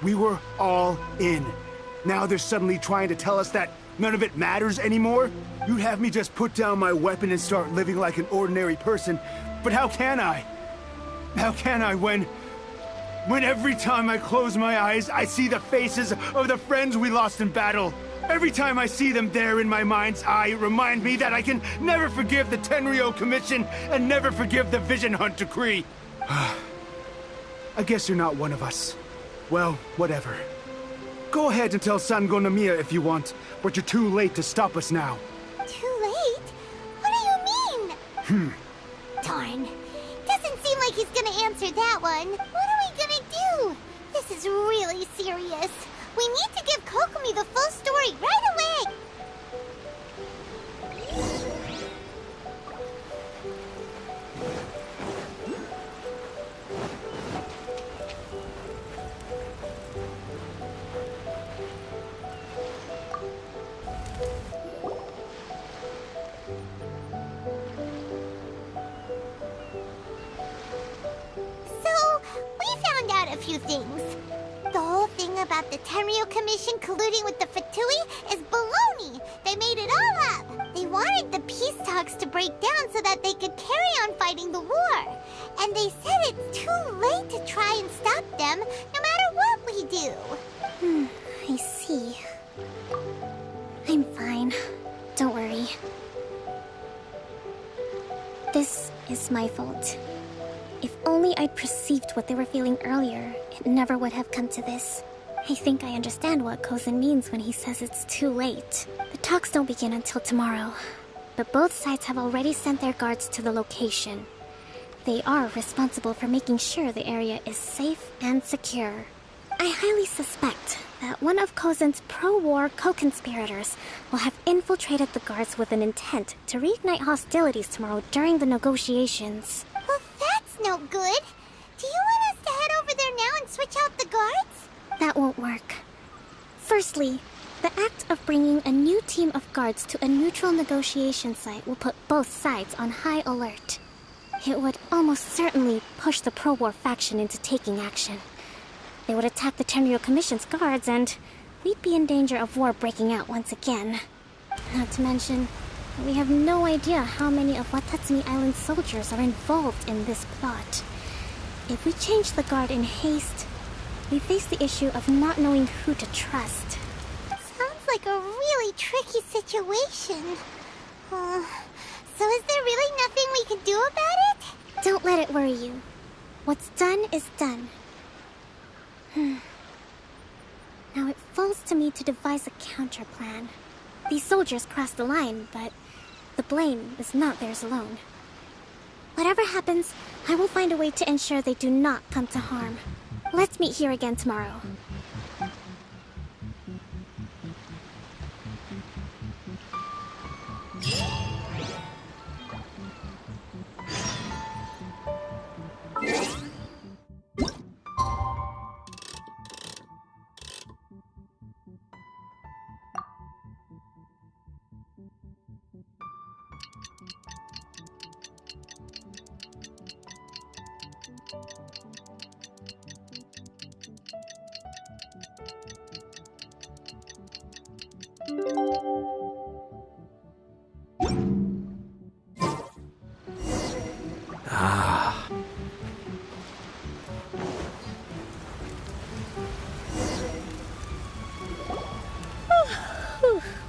We were all in. Now they're suddenly trying to tell us that none of it matters anymore? You'd have me just put down my weapon and start living like an ordinary person. But how can I? How can I when every time I close my eyes, I see the faces of the friends we lost in battle? Every time I see them there in my mind's eye, it reminds me that I can never forgive the Tenryou Commission and never forgive the Vision Hunt decree. I guess you're not one of us. Well, whatever. Go ahead and tell Sango Nomiya if you want, but you're too late to stop us now. Too late? What do you mean? Darn. Doesn't seem like he's gonna answer that one. What are we gonna do? This is really serious. We need to give Kokomi the full story right away! So, we found out a few things. The whole thing about the Tenryou Commission colluding with the Fatui is baloney. They made it all up. They wanted the peace talks to break down so that they could carry on fighting the war. And they said it's too late to try and stop them, no matter what we do. I see. I'm fine. Don't worry. This is my fault. If only I'd perceived what they were feeling earlier, it never would have come to this. I think I understand what Kozin means when he says it's too late. The talks don't begin until tomorrow, but both sides have already sent their guards to the location. They are responsible for making sure the area is safe and secure. I highly suspect that one of Kozin's pro-war co-conspirators will have infiltrated the guards with an intent to reignite hostilities tomorrow during the negotiations. Well, that's no good. Do you want us to head over there now and switch out the guards? that won't work. Firstly, the act of bringing a new team of guards to a neutral negotiation site will put both sides on high alert. It would almost certainly push the pro-war faction into taking action. They would attack the Tenryou Commission's guards, and we'd be in danger of war breaking out once again. Not to mention, we have no idea how many of Watatsumi Island's soldiers are involved in this plot. If we change the guard in haste, we face the issue of not knowing who to trust. Sounds like a really tricky situation. So is there really nothing we can do about it? Don't let it worry you. What's done is done. Now it falls to me to devise a counter plan. These soldiers crossed the line, but the blame is not theirs alone. Whatever happens, I will find a way to ensure they do not come to harm. Let's meet here again tomorrow.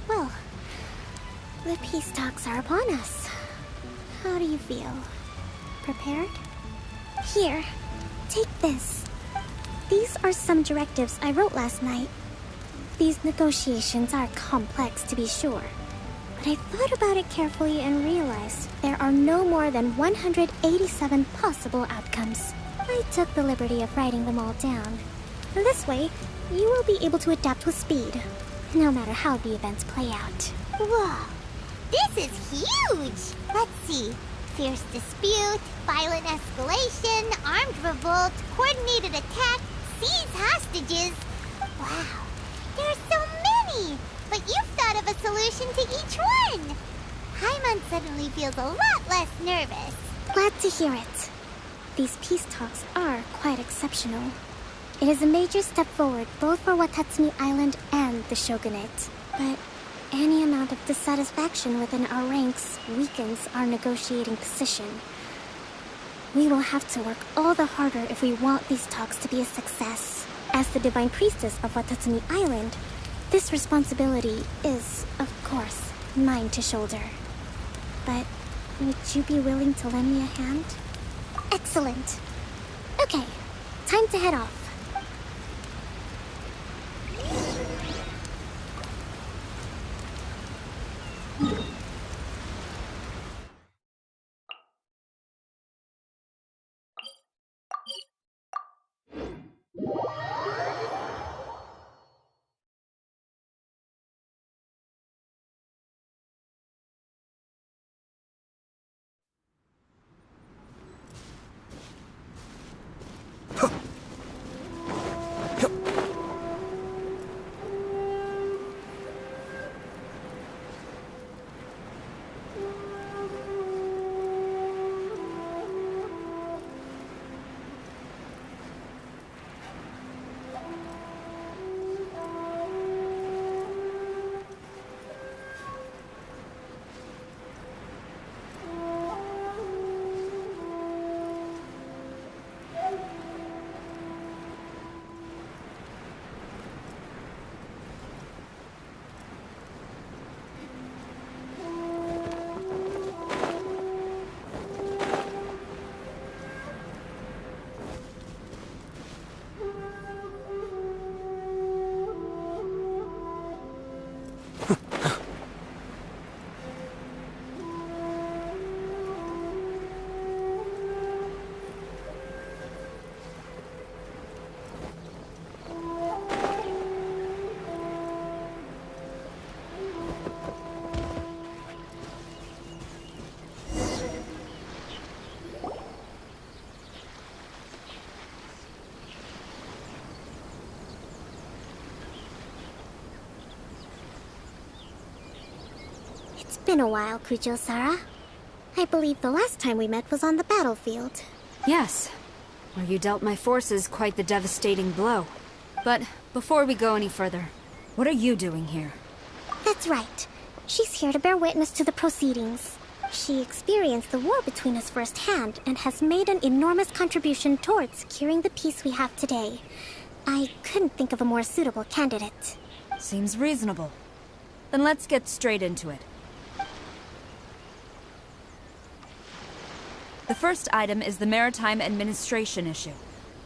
Well, the peace talks are upon us. How do you feel? Prepared? Here, take this. These are some directives I wrote last night. These negotiations are complex, to be sure, but I thought about it carefully and realized there are no more than 187 possible outcomes. I took the liberty of writing them all down. This way, you will be able to adapt with speed, no matter how the events play out. Whoa, this is huge! Let's see. Fierce dispute, violent escalation, armed revolt, coordinated attack, seize hostages. Wow, there are so many! But you've thought of a solution to each one! Paimon suddenly feels a lot less nervous. Glad to hear it. These peace talks are quite exceptional. It is a major step forward both for Watatsumi Island and the Shogunate. But any amount of dissatisfaction within our ranks weakens our negotiating position. We will have to work all the harder if we want these talks to be a success. As the Divine Priestess of Watatsumi Island, this responsibility is, of course, mine to shoulder. But would you be willing to lend me a hand? Excellent. Okay, time to head off. been a while, Kujo-Sara. I believe the last time we met was on the battlefield. Yes, where you dealt my forces quite the devastating blow. But before we go any further, what are you doing here? That's right. She's here to bear witness to the proceedings. She experienced the war between us firsthand and has made an enormous contribution towards securing the peace we have today. I couldn't think of a more suitable candidate. Seems reasonable. Then let's get straight into it. The first item is the Maritime Administration issue.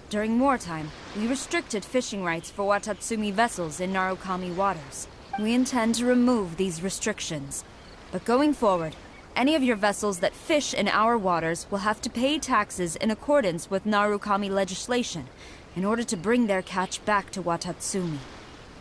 During wartime, we restricted fishing rights for Watatsumi vessels in Narukami waters. We intend to remove these restrictions. But going forward, any of your vessels that fish in our waters will have to pay taxes in accordance with Narukami legislation in order to bring their catch back to Watatsumi.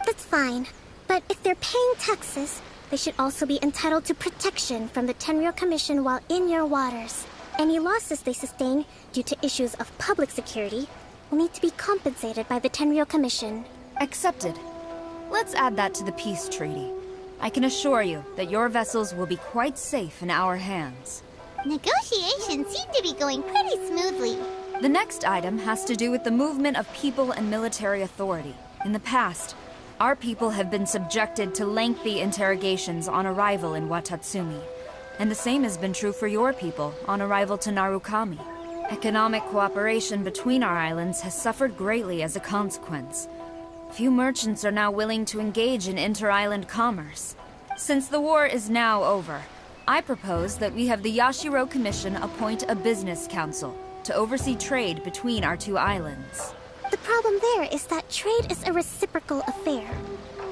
That's fine. But if they're paying taxes, they should also be entitled to protection from the Tenryou Commission while in your waters. Any losses they sustain due to issues of public security will need to be compensated by the Tenryou Commission. Accepted. Let's add that to the peace treaty. I can assure you that your vessels will be quite safe in our hands. Negotiations seem to be going pretty smoothly. The next item has to do with the movement of people and military authority. In the past, our people have been subjected to lengthy interrogations on arrival in Watatsumi. And the same has been true for your people on arrival to Narukami. Economic cooperation between our islands has suffered greatly as a consequence. Few merchants are now willing to engage in inter-island commerce. Since the war is now over, I propose that we have the Yashiro Commission appoint a business council to oversee trade between our two islands. The problem there is that trade is a reciprocal affair.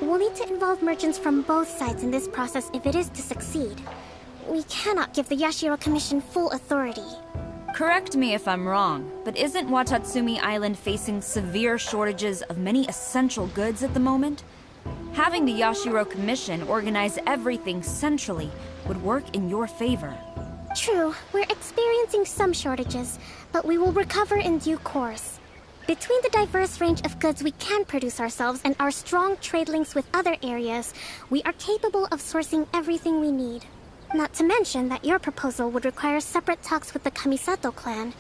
We'll need to involve merchants from both sides in this process if it is to succeed. We cannot give the Yashiro Commission full authority. Correct me if I'm wrong, but isn't Watatsumi Island facing severe shortages of many essential goods at the moment? Having the Yashiro Commission organize everything centrally would work in your favor. True, we're experiencing some shortages, but we will recover in due course. Between the diverse range of goods we can produce ourselves and our strong trade links with other areas, we are capable of sourcing everything we need. Not to mention that your proposal would require separate talks with the Kamisato clan.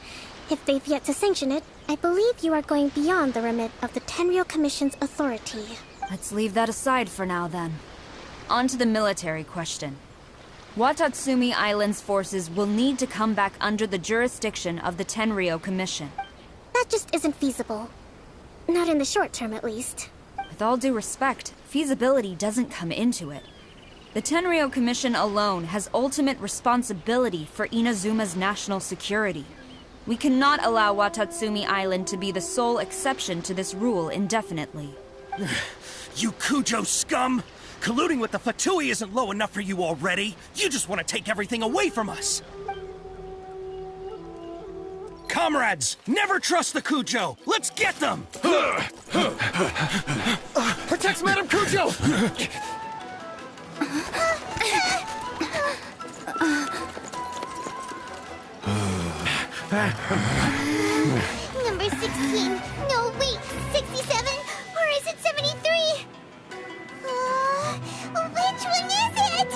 If they've yet to sanction it, I believe you are going beyond the remit of the Tenryou Commission's authority. Let's leave that aside for now, then. On to the military question. Watatsumi Island's forces will need to come back under the jurisdiction of the Tenryou Commission. That just isn't feasible. Not in the short term, at least. With all due respect, feasibility doesn't come into it. The Tenryou Commission alone has ultimate responsibility for Inazuma's national security. We cannot allow Watatsumi Island to be the sole exception to this rule indefinitely. You Kujo scum! Colluding with the Fatui isn't low enough for you already. You just want to take everything away from us. Comrades, never trust the Kujo! Let's get them! Protect Madame Kujo! Number 16. No, wait. 67? Or is it 73? Which one is it?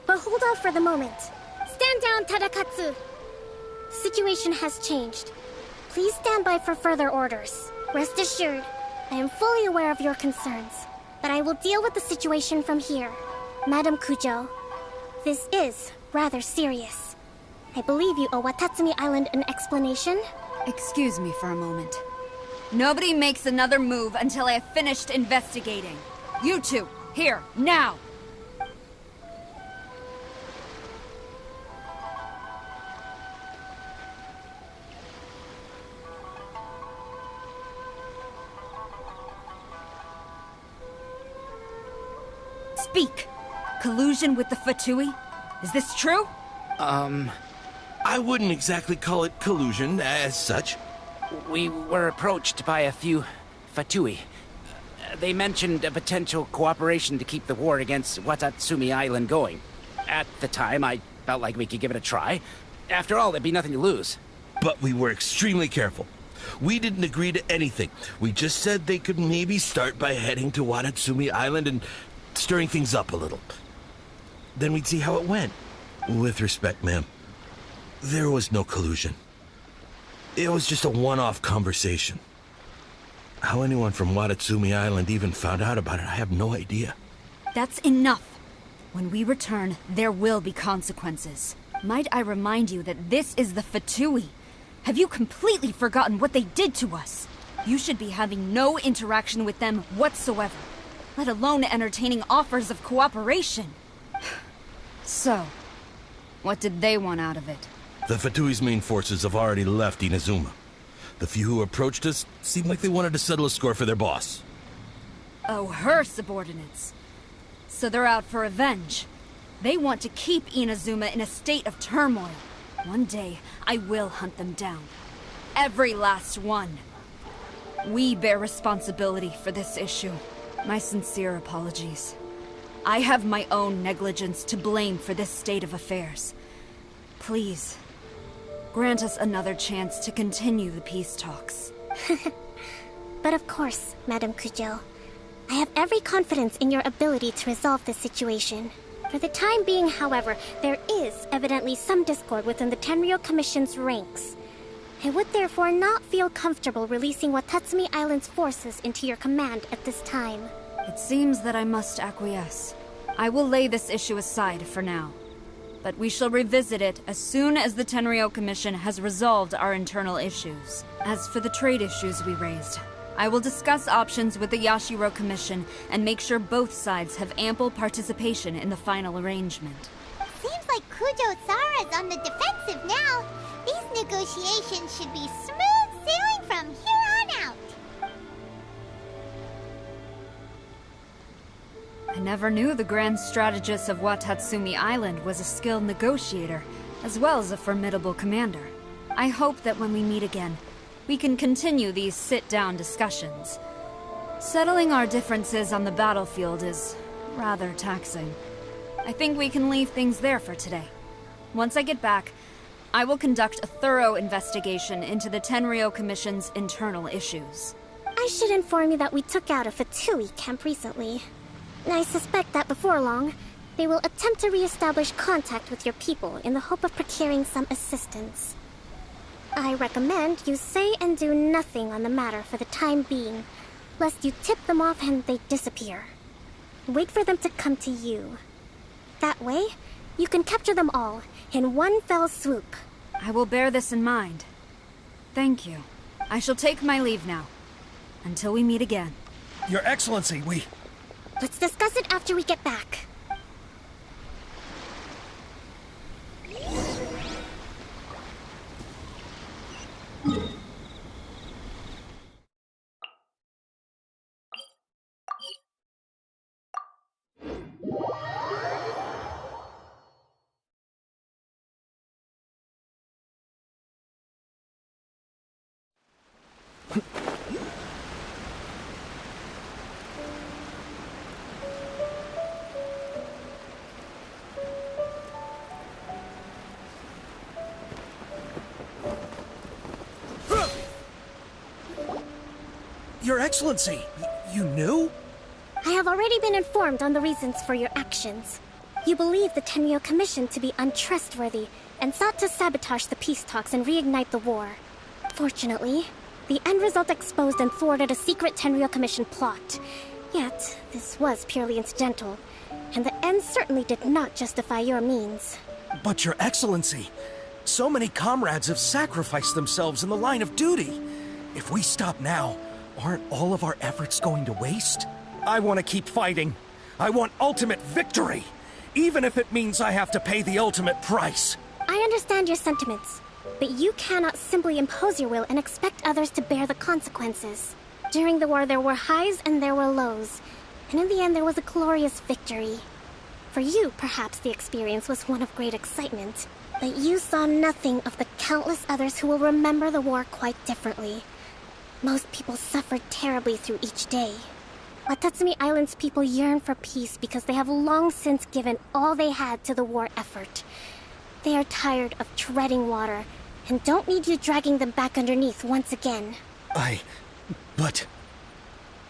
But hold off for the moment. Stand down, Tadakatsu. The situation has changed. Please stand by for further orders. Rest assured, I am fully aware of your concerns, but I will deal with the situation from here. Madam Kujo, this is rather serious. I believe you owe Watatsumi Island an explanation. Excuse me for a moment. Nobody makes another move until I have finished investigating. You two, here, now! Speak! Collusion with the Fatui? Is this true? I wouldn't exactly call it collusion as such. We were approached by a few Fatui. They mentioned a potential cooperation to keep the war against Watatsumi Island going. At the time, I felt like we could give it a try. After all, there'd be nothing to lose. But we were extremely careful. We didn't agree to anything. We just said they could maybe start by heading to Watatsumi Island and stirring things up a little. Then we'd see how it went. With respect, ma'am, there was no collusion. It was just a one-off conversation. How anyone from Watatsumi Island even found out about it, I have no idea. That's enough. When we return, there will be consequences. Might I remind you that this is the Fatui? Have you completely forgotten what they did to us? You should be having no interaction with them whatsoever, let alone entertaining offers of cooperation. So, what did they want out of it? The Fatui's main forces have already left Inazuma. The few who approached us seemed like they wanted to settle a score for their boss. Oh, her subordinates. So they're out for revenge. They want to keep Inazuma in a state of turmoil. One day, I will hunt them down. Every last one. We bear responsibility for this issue. My sincere apologies. I have my own negligence to blame for this state of affairs. Please, grant us another chance to continue the peace talks. But of course, Madame Kujo. I have every confidence in your ability to resolve this situation. For the time being, however, there is evidently some discord within the Tenryou Commission's ranks. I would therefore not feel comfortable releasing Watatsumi Island's forces into your command at this time. It seems that I must acquiesce. I will lay this issue aside for now. But we shall revisit it as soon as the Tenryou Commission has resolved our internal issues. As for the trade issues we raised, I will discuss options with the Yashiro Commission and make sure both sides have ample participation in the final arrangement. Seems like Kujo-Sara's on the defensive now. These negotiations should be smooth sailing from here on out. I never knew the Grand Strategist of Watatsumi Island was a skilled negotiator, as well as a formidable commander. I hope that when we meet again, we can continue these sit-down discussions. Settling our differences on the battlefield is rather taxing. I think we can leave things there for today. Once I get back, I will conduct a thorough investigation into the Tenryou Commission's internal issues. I should inform you that we took out a Fatui camp recently. I suspect that before long, they will attempt to re-establish contact with your people in the hope of procuring some assistance. I recommend you say and do nothing on the matter for the time being, lest you tip them off and they disappear. Wait for them to come to you. That way, you can capture them all in one fell swoop. I will bear this in mind. Thank you. I shall take my leave now. Until we meet again. Your Excellency, we... Let's discuss it after we get back. Your Excellency, you knew? I have already been informed on the reasons for your actions. You believe the Tenryou Commission to be untrustworthy and sought to sabotage the peace talks and reignite the war. Fortunately, the end result exposed and thwarted a secret Tenryou Commission plot. Yet, this was purely incidental, and the end certainly did not justify your means. But Your Excellency, so many comrades have sacrificed themselves in the line of duty. If we stop now, aren't all of our efforts going to waste? I want to keep fighting. I want ultimate victory, even if it means I have to pay the ultimate price. I understand your sentiments, but you cannot simply impose your will and expect others to bear the consequences. During the war, there were highs and there were lows, and in the end, there was a glorious victory. For you, perhaps the experience was one of great excitement. But you saw nothing of the countless others who will remember the war quite differently. Most people suffered terribly through each day. Watatsumi Island's people yearn for peace because they have long since given all they had to the war effort. They are tired of treading water, and don't need you dragging them back underneath once again. But...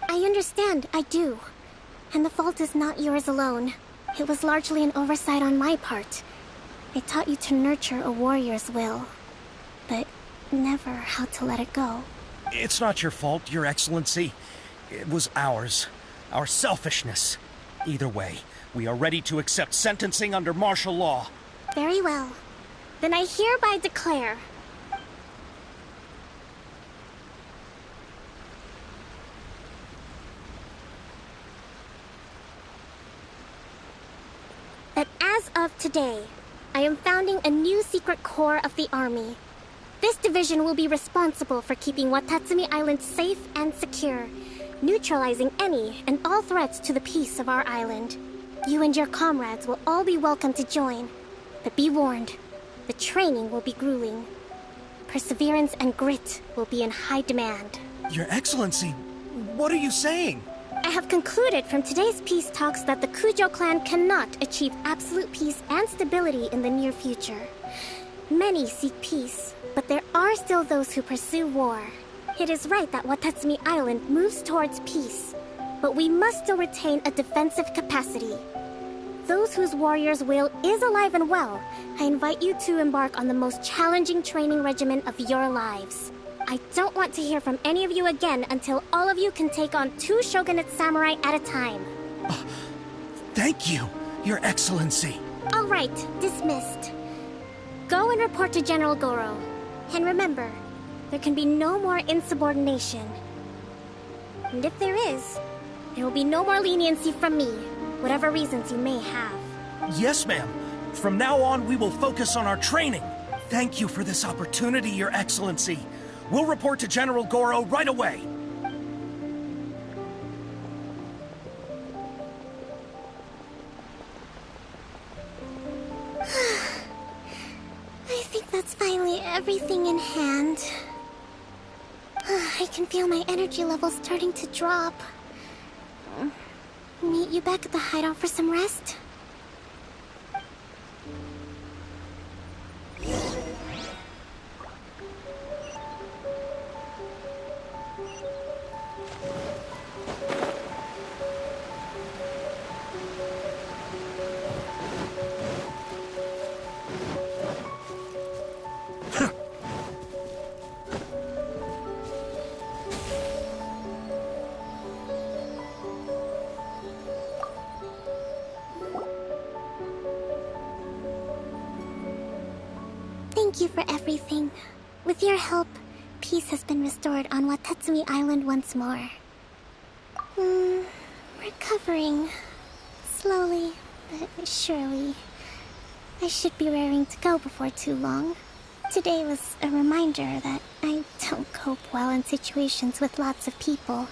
I understand, I do. And the fault is not yours alone. It was largely an oversight on my part. I taught you to nurture a warrior's will, but never how to let it go. It's not your fault, Your Excellency. It was ours. Our selfishness. Either way, we are ready to accept sentencing under martial law. Very well. Then I hereby declare... that as of today, I am founding a new secret corps of the army. This division will be responsible for keeping Watatsumi Island safe and secure, neutralizing any and all threats to the peace of our island. You and your comrades will all be welcome to join, but be warned, the training will be grueling. Perseverance and grit will be in high demand. Your Excellency, what are you saying? I have concluded from today's peace talks that the Kujo clan cannot achieve absolute peace and stability in the near future. Many seek peace, but there are still those who pursue war. It is right that Watatsumi Island moves towards peace, but we must still retain a defensive capacity. Those whose warrior's will is alive and well, I invite you to embark on the most challenging training regimen of your lives. I don't want to hear from any of you again until all of you can take on 2 shogunate samurai at a time. Thank you, Your Excellency. All right, dismissed. Go and report to General Goro. And remember, there can be no more insubordination. And if there is, there will be no more leniency from me, whatever reasons you may have. Yes, ma'am. From now on, we will focus on our training. Thank you for this opportunity, Your Excellency. We'll report to General Goro right away. I think that's finally everything in hand. I can feel my energy levels starting to drop. Meet you back at the hideout for some rest? Thank you for everything. With your help, peace has been restored on Watatsumi Island once more. Recovering. Slowly, but surely. I should be raring to go before too long. Today was a reminder that I don't cope well in situations with lots of people.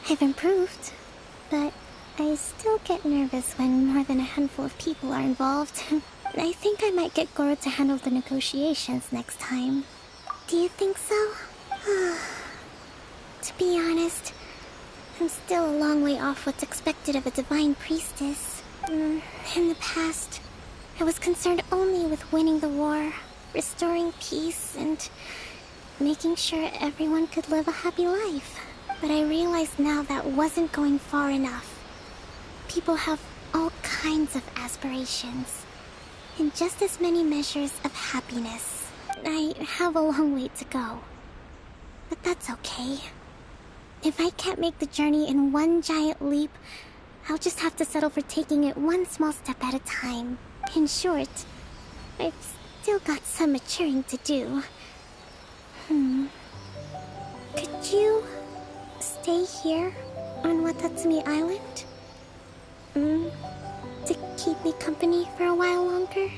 I've improved, but I still get nervous when more than a handful of people are involved. I think I might get Goro to handle the negotiations next time. Do you think so? To be honest, I'm still a long way off what's expected of a divine priestess. In the past, I was concerned only with winning the war, restoring peace, and making sure everyone could live a happy life. But I realize now that wasn't going far enough. People have all kinds of aspirations. And just as many measures of happiness. I have a long way to go. But that's okay. If I can't make the journey in one giant leap, I'll just have to settle for taking it one small step at a time. In short, I've still got some maturing to do. Could you stay here on Watatsumi Island? To keep me company for a while longer?